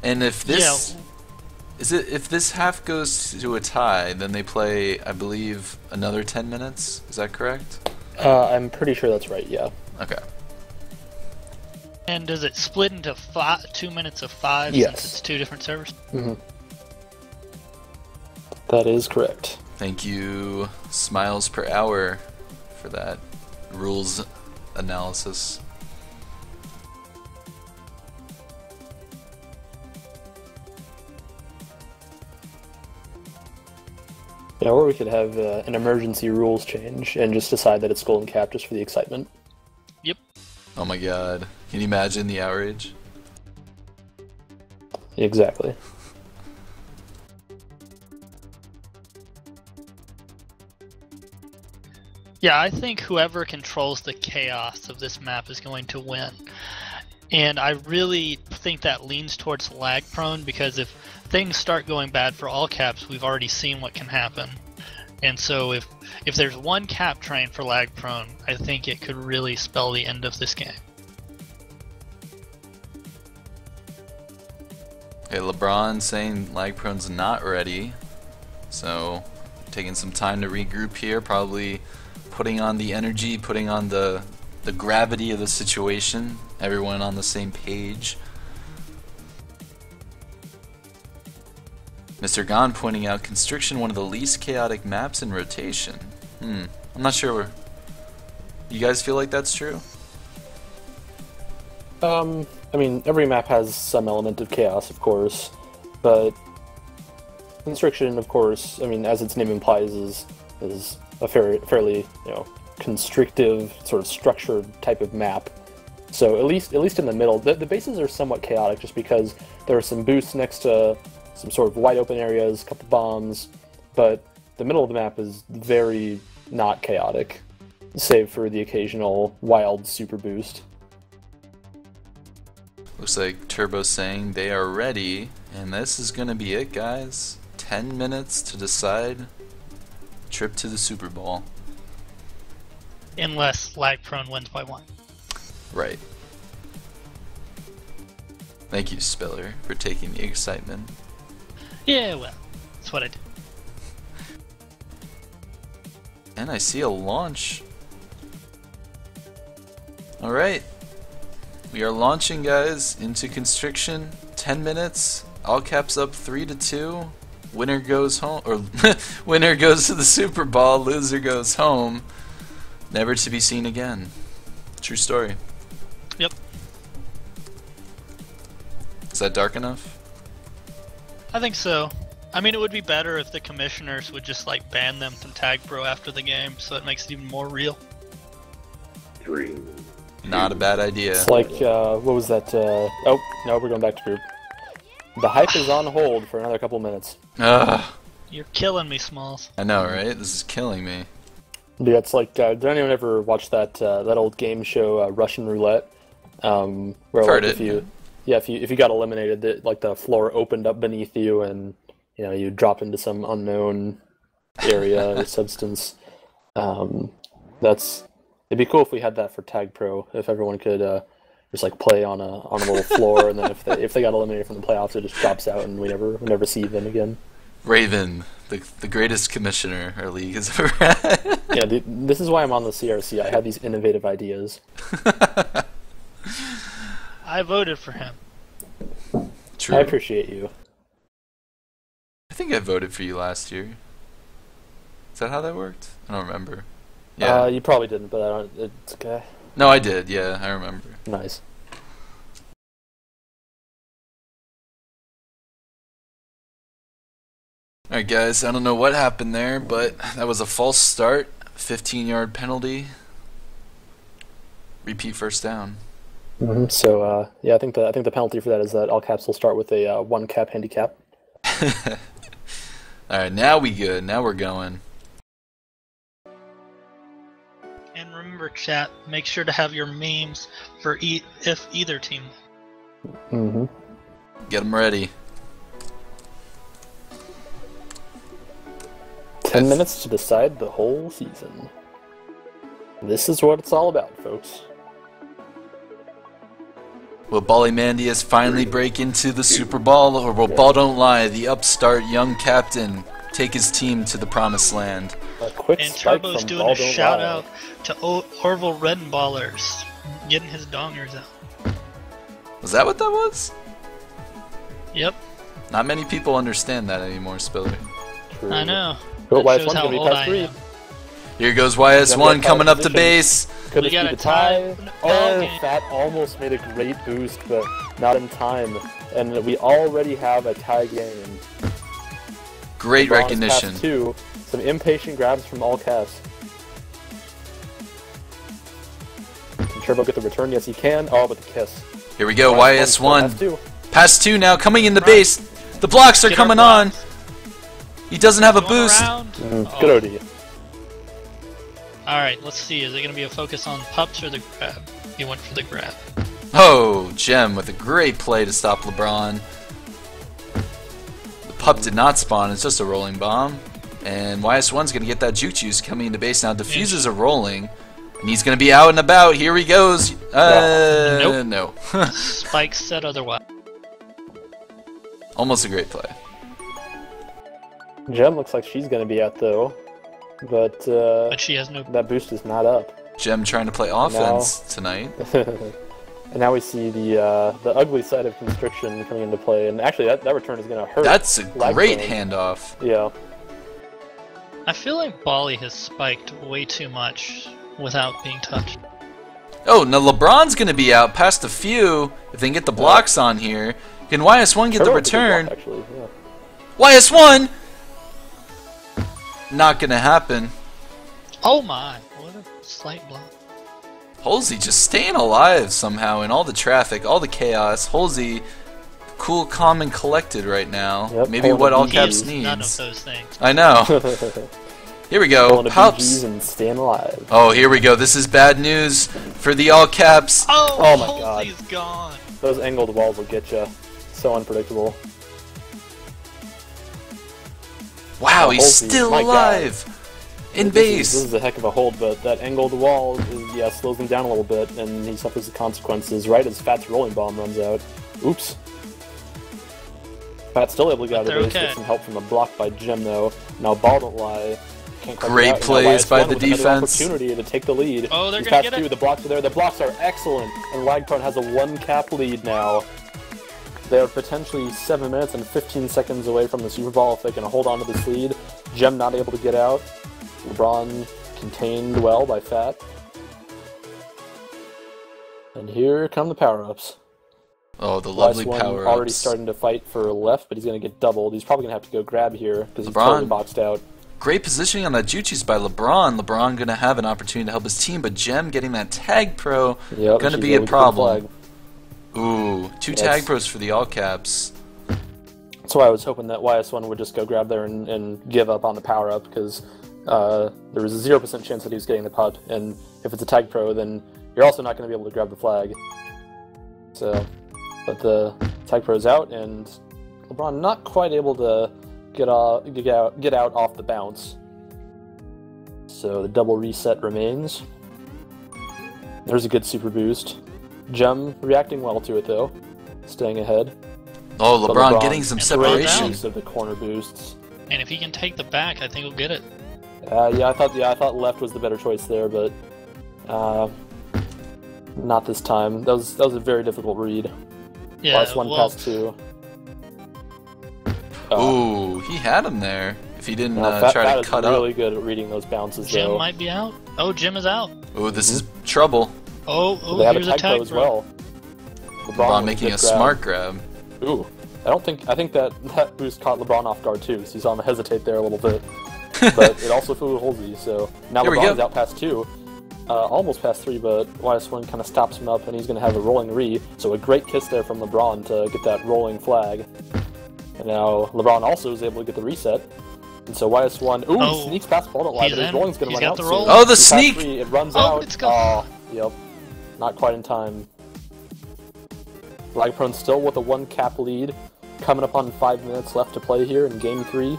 And if this if this half goes to a tie, then they play, I believe, another 10 minutes. Is that correct? I'm pretty sure that's right. Yeah. Okay. And does it split into 2 minutes of 5 Yes. since it's 2 different servers? Mm-hmm. That is correct. Thank you, Smiles per Hour, for that rules analysis. Yeah, or we could have an emergency rules change and just decide that it's Skull and Cap just for the excitement. Yep. Oh my god. Can you imagine the outrage? Exactly. Yeah, I think whoever controls the chaos of this map is going to win. And I really think that leans towards LagProne, because if things start going bad for all caps, we've already seen what can happen. And so if there's one cap train for LagProne, I think it could really spell the end of this game. Okay, LeBron saying LagProne's not ready. So, taking some time to regroup here, probably putting on the energy, putting on the gravity of the situation, everyone on the same page. Mr. Gon pointing out Constriction, one of the least chaotic maps in rotation. I'm not sure. You guys feel like that's true? I mean, every map has some element of chaos, of course, but Constriction, of course, I mean, as its name implies, is a fairly, constrictive, sort of structured type of map. So at least in the middle, the bases are somewhat chaotic just because there are some boosts next to some sort of wide open areas, a couple bombs, but the middle of the map is very not chaotic, save for the occasional wild super boost. Looks like Turbo's saying they are ready, and this is gonna be it, guys. 10 minutes to decide trip to the Super Bowl. Unless LagProne wins by 1. Right. Thank you, Spiller, for taking the excitement. Yeah, well, that's what I do. And I see a launch. Alright. We are launching, guys, into Constriction. 10 minutes. All caps up 3-2. Winner goes home, or winner goes to the Super Bowl, loser goes home. Never to be seen again. True story. Yep. Is that dark enough? I think so. I mean, it would be better if the commissioners would just like ban them from Tag Pro after the game, so it makes it even more real. 3. Not a bad idea. It's like, what was that? Oh, no, we're going back to group. The hype is on hold for another couple minutes. Ugh. You're killing me, Smalls. I know, right? This is killing me. Yeah, it's like, did anyone ever watch that that old game show, Russian Roulette? Where Heard like, it. if you got eliminated, like the floor opened up beneath you, and you drop into some unknown area or substance. It'd be cool if we had that for Tag Pro. If everyone could just like play on a little floor, and then if they got eliminated from the playoffs, it just drops out, and we never see them again. Raven, the greatest commissioner our league has ever had. Yeah, this is why I'm on the CRC. I have these innovative ideas. I voted for him. True. I appreciate you. I think I voted for you last year. Is that how that worked? I don't remember. Yeah. You probably didn't, but I don't. It's okay. No, I did. Yeah, I remember. Nice. Alright, guys. I don't know what happened there, but that was a false start. 15-yard penalty. Repeat first down. Mm-hmm. So yeah, I think the penalty for that is that all caps will start with a 1 cap handicap. Alright, now we good. Now we're going. And remember, chat, make sure to have your memes for if either team. Mm-hmm. Get them ready. 10 minutes to decide the whole season. This is what it's all about, folks. Will Ballymandius finally break into the Super Bowl, or will Ball Don't Lie, the upstart young captain, take his team to the promised land? A quick And spike Turbo's from doing Ball a Don't shout Lie. out to Orville Redenballers, getting his dongers out. Was that what that was? Yep, Not many people understand that anymore, Spiller. True. I know. But That YS1's shows how gonna be old past I 3. am. Here goes YS1 coming up to base. Could We this got be a the tie? tie. Oh, Okay. Fat almost made a great boost, but not in time. And we already have a tie game. Great LeBron's recognition. past 2. Some impatient grabs from all caps. Can Turbo get the return? Yes, he can. Oh, but the kiss. Here we go, Past YS1. 2. Pass 2 now, coming in the base. The blocks are Get our coming on. blocks. He doesn't have a Going boost. around. Good OD. Alright, let's see. Is it going to be a focus on pups or the grab? He went for the grab. Oh, Gem with a great play to stop LeBron. The pup did not spawn, it's just a rolling bomb. And YS1's going to get that juke juice coming into base now. Diffuses are rolling. And he's going to be out and about. Here he goes. Nope. No. Spike said otherwise. Almost a great play. Gem looks like she's going to be out, though. But But she has no. that boost is not up. Gem trying to play offense tonight. And now we see the ugly side of Constriction coming into play. And actually, that return is going to hurt. That's a great LagProne. handoff. Yeah. I feel like Bali has spiked way too much without being touched. Oh, now LeBron's going to be out past a few. If they can get the blocks on here. Can YS1 get the Turbo with a good return? block, actually, yeah. YS1! Not going to happen. Oh my! What a slight block. Halsey just staying alive somehow in all the traffic, all the chaos. Halsey, cool, calm, and collected right now. Yep, Maybe pulling what the all BGs. caps None of needs. those things. I know. Here we go. Pulling a Pups. BGs and staying alive. Oh, here we go. This is bad news for the all caps. Oh, Oh my God. Halsey's gone. those angled walls will get you. So unpredictable. Wow, Oh, he's Holsey, still my God. alive! In base! This is a heck of a hold, but that angled wall slows him down a little bit, and he suffers the consequences right as Fat's rolling bomb runs out. Oops. Fat's still able to get out of the base, okay. get some help from a block by Jim, though. Now Ball don't lie. Can't quite Great get out. plays Now by the with another defense. opportunity to take the lead. Oh, they're He's gonna past get it. two. The blocks are there. The blocks are excellent, and LagProne has a 1-cap lead now. They are potentially 7 minutes and 15 seconds away from the Super Bowl if they can hold on to this lead. Jem not able to get out. LeBron contained well by Fat. And here come the power-ups. Oh, the lovely One power-ups. already starting to fight for left, but he's going to get doubled. He's probably going to have to go grab here because he's LeBron. totally boxed out. Great positioning on that Juchis by LeBron. LeBron going to have an opportunity to help his team, but Jem getting that tag pro Yep, going to she's be a able to get the problem. flag. Ooh, 2 Yes. tag pros for the all caps. That's why I was hoping that YS1 would just go grab there and give up on the power-up, because there was a 0% chance that he was getting the putt, and if it's a tag pro, then you're also not going to be able to grab the flag. So, but the tag pro's out, and LeBron not quite able to get out off the bounce. So the double reset remains. There's a good super boost. Jem reacting well to it though, staying ahead. Oh, But LeBron getting some And LeBron's separation. Use of the corner boosts. And if he can take the back, I think he'll get it. I thought left was the better choice there, but not this time. That was a very difficult read. Yeah, Last one well, past two. Ooh, he had him there. If he didn't Fat try to is cut really up. good at reading those bounces Jim though. might be out. Oh, Jim is out. Ooh, this is trouble. Oh, They have here's a a tag pro tag as pro. well. LeBron with making good a grab. smart grab. Ooh, I think that boost caught LeBron off guard too, so you saw him hesitate there a little bit. But it also fooled Holsey, so now Here we LeBron's go. out past two. Almost past three, but YS1 kind of stops him up, and he's going to have a rolling re. So a great kiss there from LeBron to get that rolling flag. And now LeBron also is able to get the reset. And so YS1, ooh, Oh, he sneaks past ball don't lie, he's but his in. rolling's going to He's run got out the soon. roll. Oh, the He's past sneak! three, it runs Oh, out. let's go. Oh, yep. Not quite in time. LagProne still with a 1-cap lead. Coming up on 5 minutes left to play here in Game 3.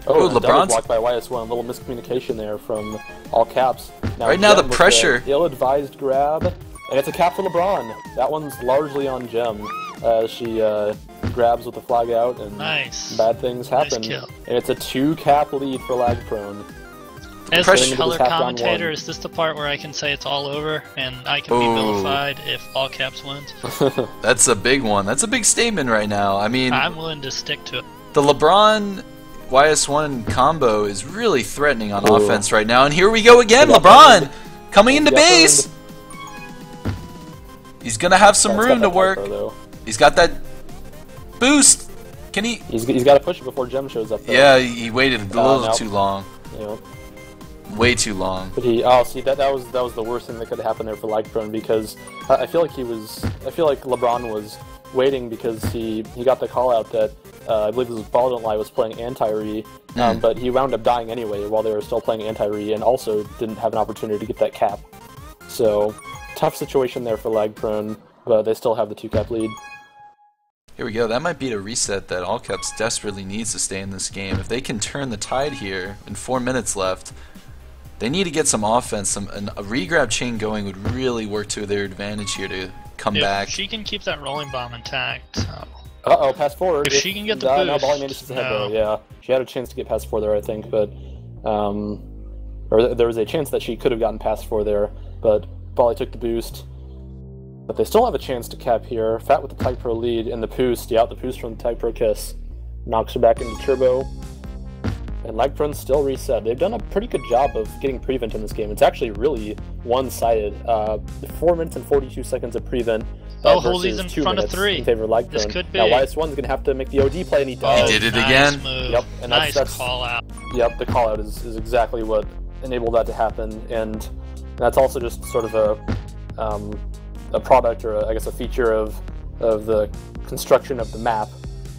Oh, and a double LeBron's- blocked by YS1. A little miscommunication there from all caps. Right now, the Jem with pressure. Ill-advised grab, and it's a cap for LeBron. That one's largely on Jem. She grabs with the flag out, and Nice. bad things happen. Nice kill. And it's a 2-cap lead for LagProne. As pressure- a color Into this half-down commentator, one. is this the part where I can say it's all over and I can be Ooh. vilified if all caps wins? That's a big one. That's a big statement right now. I mean, I'm willing to stick to it. the LeBron YS1 combo is really threatening on Ooh. offense right now. And here we go again. They got LeBron burned. coming into They got base. He's going to have some That's room got to that work. typo, though. He's got that boost. Can he? He's got to push it before Jem shows up. Though. Yeah, he waited a little nope. too long. You know. Way too long. But see that was the worst thing that could have happened there for LagProne, because I feel like LeBron was waiting because he got the call out that I believe it was Ball Don't Lie was playing anti-re, but he wound up dying anyway while they were still playing anti-re, and also didn't have an opportunity to get that cap. So tough situation there for LagProne, but they still have the 2-cap lead. Here we go. That might be a reset that All Caps desperately needs to stay in this game. If they can turn the tide here in 4 minutes left, they need to get some offense. A regrab chain going would really work to their advantage here to come If back. she can keep that rolling bomb intact. Uh-oh, pass forward. If she can get the Now boost, Bali manages to head no. though, yeah. She had a chance to get past 4 there, I think, but or there was a chance that she could have gotten past 4 there, but Bali took the boost. But they still have a chance to cap here. Fat with the Tag Pro lead, and the boost, the boost from the Tag Pro kiss. Knocks her back into turbo. And LagProne still reset. They've done a pretty good job of getting prevent in this game. It's actually really one-sided. 4 minutes and 42 seconds of prevent. Oh, versus Holsey's in 2 front of minutes 3. in favor of LagProne. This could be. Now YS1's going to have to make the OD play, and he does. He did it Nice again. Move. Yep, and nice that's call out. Yep, the call out is exactly what enabled that to happen, and that's also just sort of a product, or I guess a feature of the construction of the map,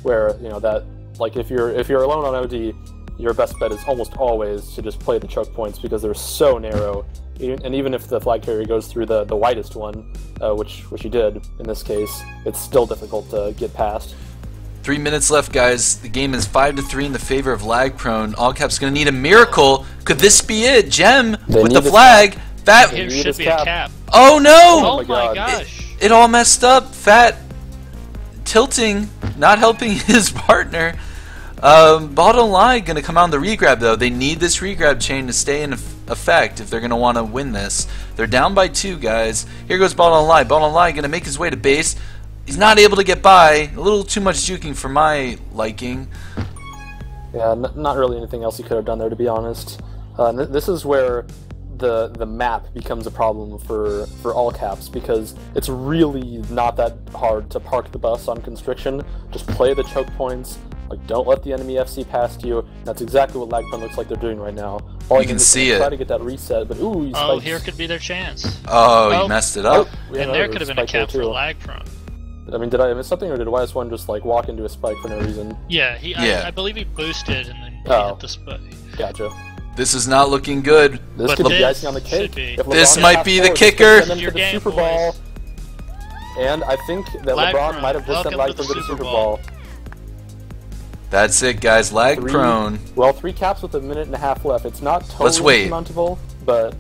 where that, like, if you're alone on OD, your best bet is almost always to just play the choke points because they're so narrow and even if the flag carrier goes through the widest one, which he did in this case, it's still difficult to get past. 3 minutes left, guys. The game is 5-3 in the favor of LagProne. Allcap's gonna need a miracle. Could this be it? Gem with the flag. Fat. Here should be a cap. Oh no! Oh my gosh! It all messed up. Fat tilting, not helping his partner. Bottom line, gonna come out on the regrab though. They need this regrab chain to stay in effect if they're gonna want to win this. They're down by 2, guys. Here goes Bottom line. Bottom line gonna make his way to base. He's not able to get by. A little too much juking for my liking. Yeah, not really anything else he could have done there, to be honest. This is where the map becomes a problem for all caps, because it's really not that hard to park the bus on Constriction. Just play the choke points. Like, don't let the enemy FC past you. That's exactly what LagProne looks like they're doing right now. All you can see it. Try to get that reset, but ooh, oh, here could be their chance. Oh, he messed it up. Oh, and there could have been a cap for LagProne. I mean, did I miss something, or did YS1 just like walk into a spike for no reason? Yeah, I believe he boosted and then hit the spike. Gotcha. This is not looking good. This could be the icing on the cake. This might be the kicker. Your game, Super Ball. And I think that LeBron might have just sent LagProne to the Super Ball. That's it, guys. LagProne. Well, 3 caps with a minute and a half left. It's not totally insurmountable, but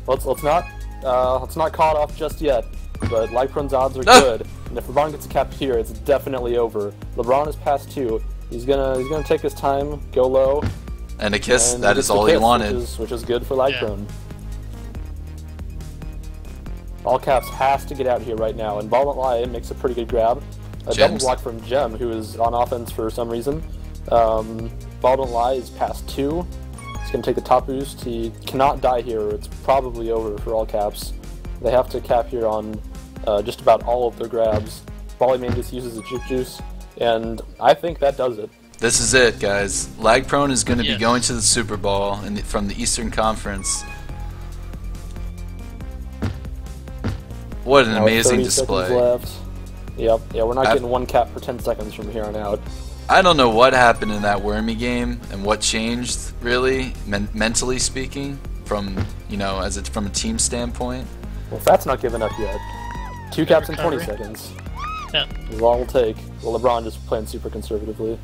let's not call it off just yet. But LagProne's odds are good, and if LeBron gets a cap here, it's definitely over. LeBron is past 2. He's gonna take his time, go low, and a kiss. That is all he wanted, which is good for LagProne. All caps has to get out here right now, and Ball Lie makes a pretty good grab. A double block from Gem, who is on offense for some reason. Ball Don't Lie is past 2. He's going to take the top boost. He cannot die here. It's probably over for all caps. They have to cap here on just about all of their grabs. Volleyman just uses the juke juice, and I think that does it. This is it, guys. LagProne is going to be going to the Super Bowl from the Eastern Conference. What an amazing display. Left. Yep, yeah, we're not getting 1 cap for 10 seconds from here on out. I don't know what happened in that Wormy game and what changed, really, mentally speaking, from, from a team standpoint. Well, Fat's not giving up yet. 2 caps in 20 seconds. Yeah. That's all it'll take. Well, LeBron just playing super conservatively.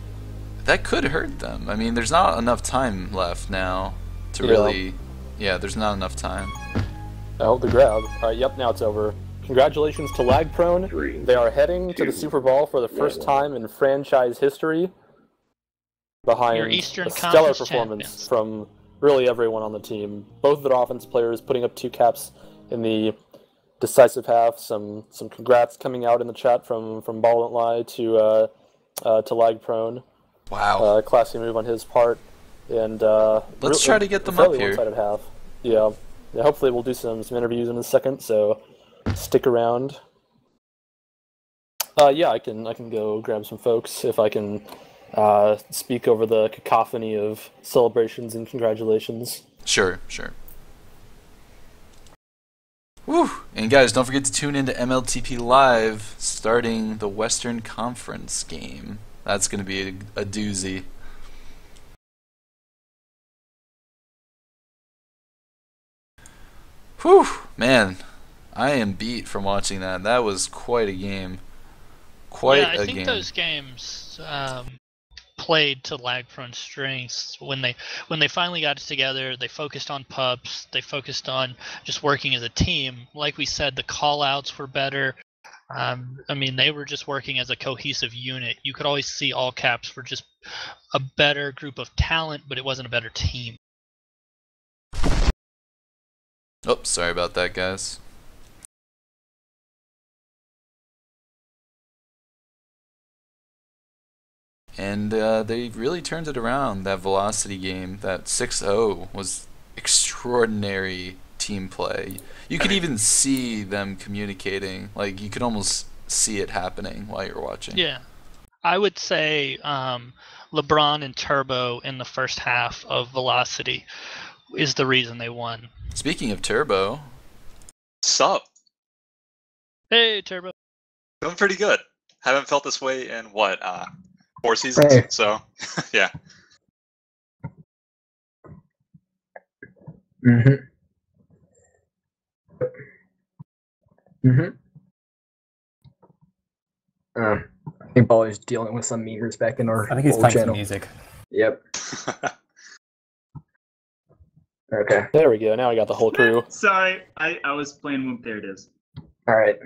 That could hurt them. I mean, there's not enough time left now to really... Yeah, there's not enough time. Oh, the grab. Alright, yep, now it's over. Congratulations to LagProne. They are heading to the Super Bowl for the first time in franchise history, behind a stellar performance from really everyone on the team. Both of their offense players putting up 2 caps in the decisive half. Some congrats coming out in the chat from Ball Don't Lie to LagProne. Wow. Classy move on his part. And let's try to get them up here. One-sided half. Yeah. Hopefully we'll do some interviews in a second, so stick around. Yeah, I can go grab some folks if I can speak over the cacophony of celebrations and congratulations. Sure. Woo! And guys, don't forget to tune into MLTP Live starting the Western Conference game. That's going to be a doozy. Whew! Man, I am beat from watching that. That was quite a game. I think those games played to LagProne's strengths. When they finally got it together, they focused on pups. They focused on just working as a team. Like we said, the call-outs were better. I mean, they were just working as a cohesive unit. You could always see all caps were just a better group of talent, but it wasn't a better team. Oh, sorry about that, guys. And they really turned it around. That Velocity game, that 6-0, was extraordinary team play. You could even see them communicating. Like, you could almost see it happening while you're watching. Yeah. I would say LeBron and Turbo in the first half of Velocity is the reason they won. Speaking of Turbo. Sup? Hey, Turbo. Doing pretty good. Haven't felt this way in, what, 4 seasons? Hey. So, yeah. Mm-hmm. Mm-hmm. I think Baller's dealing with some meters back in our I think he's old playing some channel. music. Yep. Okay. There we go. Now I got the whole crew. Sorry, I was playing Whoop. There it is. All right.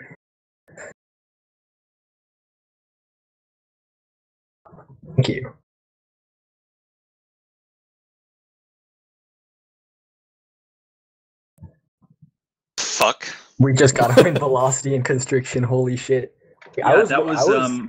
Thank you. Fuck. We just got to win velocity and constriction. Holy shit. Yeah, that was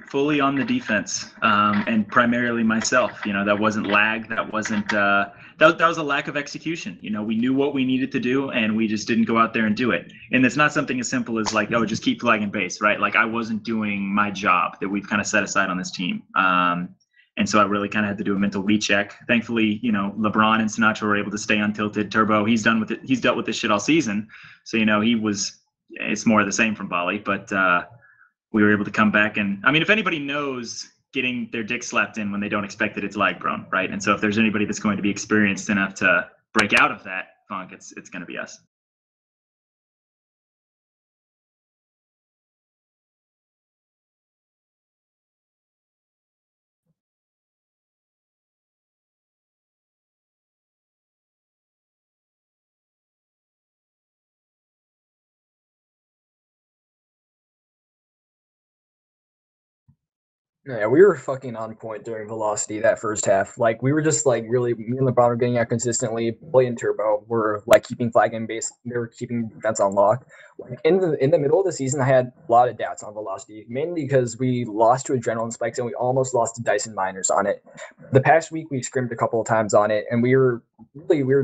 fully on the defense, and primarily myself. That wasn't lag. That wasn't. That was a lack of execution. We knew what we needed to do, and we just didn't go out there and do it. And it's not something as simple as like, oh, just keep flagging base, right? Like I wasn't doing my job that we've kind of set aside on this team. And so I really kind of had to do a mental recheck. Thankfully, LeBron and Sinatra were able to stay untilted. Turbo, he's done with it. He's dealt with this shit all season. So it's more of the same from Bali, but. We were able to come back, and I mean, if anybody knows getting their dick slapped in when they don't expect it, it's LagProne, right? And so if there's anybody that's going to be experienced enough to break out of that funk, it's going to be us. Yeah, we were fucking on point during velocity that first half. Like we were just like really, me and LeBron were getting out consistently. Play and Turbo were like keeping flag in base. They were keeping defense on lock. Like in the middle of the season, I had a lot of doubts on velocity, mainly because we lost to Adrenaline Spikes and we almost lost to Dyson Miners on it. The past week we scrimmed a couple of times on it, and we were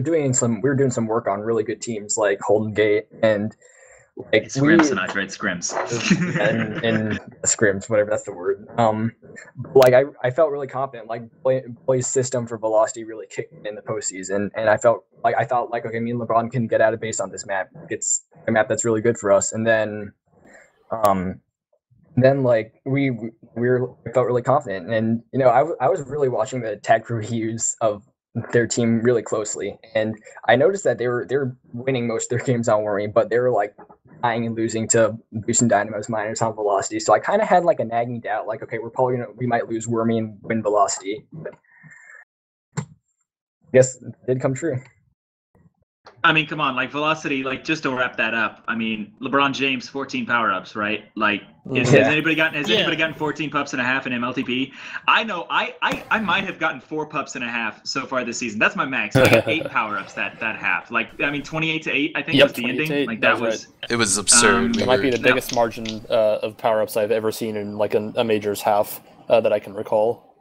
doing some work on really good teams like Holden Gate and. Like scrims tonight, right? Scrims. and scrims, whatever that's the word. Like I felt really confident. Like Play's system for velocity really kicked in the postseason, and I thought like okay, me and LeBron can get out of base on this map. It's a map that's really good for us. And then like we felt really confident, and I was really watching the tag reviews of their team really closely, and I noticed that they're winning most of their games on Wormy, but they were like tying and losing to Boost and Dynamo's Miners on velocity. So I kind of had like a nagging doubt, like okay, we might lose Wormy and win velocity. But I guess it did come true. I mean, come on, like velocity, like just to wrap that up. I mean, LeBron James, 14 power-ups, right? Like, has anybody gotten 14 pups and a half in MLTP? I know, I might have gotten 4 pups and a half so far this season. That's my max. I got 8 power-ups that half. Like, I mean, 28-8, I think was the ending. Like that was. It was absurd. It might be the biggest margin of power-ups I've ever seen in like a majors half that I can recall.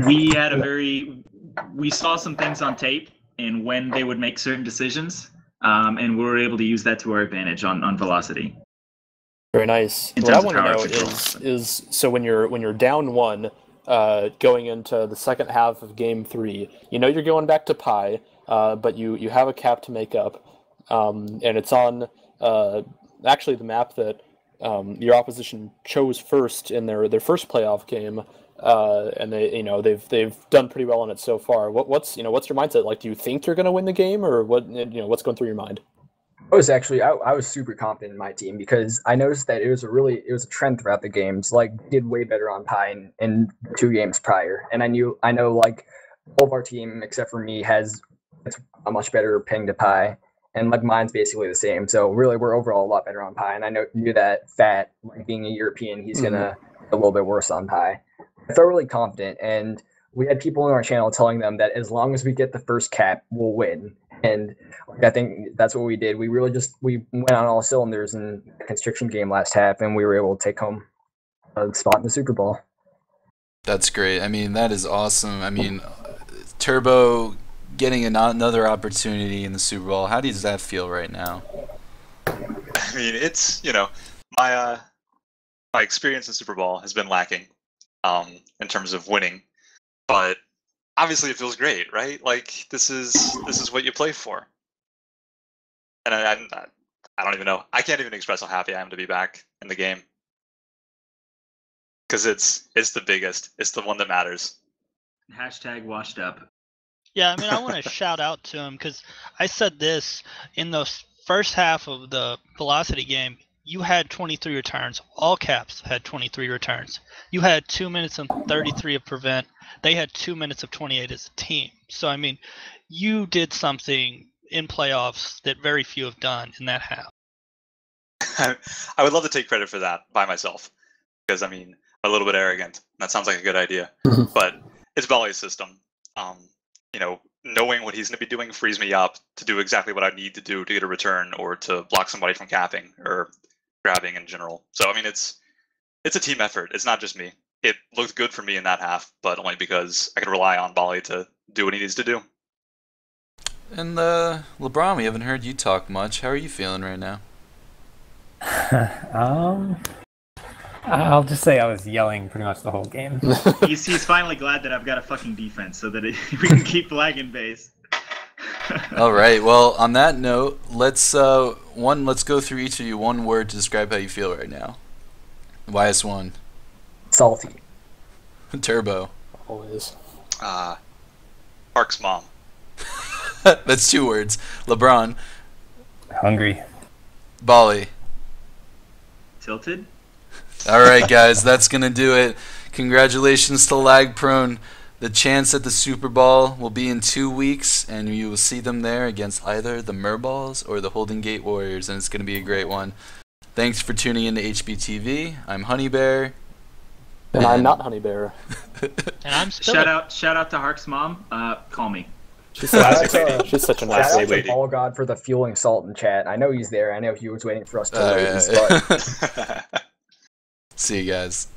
We saw some things on tape. And when they would make certain decisions, and we were able to use that to our advantage on velocity. Very nice. What I want to know is so when you're down 1, going into the second half of Game 3, you're going back to Pi, but you have a cap to make up, and it's on actually the map that your opposition chose first in their first playoff game. And they've done pretty well on it so far. What's your mindset? Like, do you think you're going to win the game, or what's going through your mind? I was super confident in my team because I noticed that it was a trend throughout the games. Like, did way better on Pi in 2 games prior, and I know like all of our team except for me has a much better ping to Pi, and like mine's basically the same. So really, we're overall a lot better on Pi, and I knew that Fat, like being a European, he's gonna a little bit worse on Pi. I felt really confident, and we had people in our channel telling them that as long as we get the first cap, we'll win. And I think that's what we did. We really we went on all cylinders in the constriction game last half, and we were able to take home a spot in the Super Bowl. That's great. I mean, that is awesome. I mean, Turbo getting another opportunity in the Super Bowl. How does that feel right now? I mean, it's my experience in Super Bowl has been lacking. In terms of winning, but obviously it feels great, right? Like this is what you play for, and I don't even know. I can't even express how happy I am to be back in the game because it's the biggest. It's the one that matters. # washed up. Yeah, I mean, I want to shout out to him because I said this in the first half of the velocity game. you had 23 returns. All caps had 23 returns. You had 2 minutes and 33 of prevent. They had 2 minutes of 28 as a team. So, I mean, you did something in playoffs that very few have done in that half. I would love to take credit for that by myself, because I mean, I'm a little bit arrogant. That sounds like a good idea, but it's Bally's system. You know, knowing what he's going to be doing frees me up to do exactly what I need to do to get a return or to block somebody from capping or grabbing in general. So I mean, it's a team effort. It's not just me. It looked good for me in that half, but only because I can rely on Bali to do what he needs to do. And LeBron, we haven't heard you talk much. How are you feeling right now? I'll just say I was yelling pretty much the whole game. He's finally glad that I've got a fucking defense so that we can keep lagging base. All right. Well, on that note, let's go through each of you one word to describe how you feel right now. YS1. Salty. Turbo. Always. Park's mom. That's 2 words. LeBron. Hungry. Bali. Tilted. All right, guys, that's going to do it. Congratulations to LagProne. The chance at the Super Bowl will be in 2 weeks, and you will see them there against either the Merballs or the Holden Gate Warriors, and it's going to be a great one. Thanks for tuning in to HBTV. I'm Honey Bear. And I'm not Honey Bear. And I'm still Shout out to Hark's mom. Call me. She's such a nice Shout out lady. to Ball God for the fueling salt in chat. I know he's there. I know he was waiting for us to lose. But See you guys.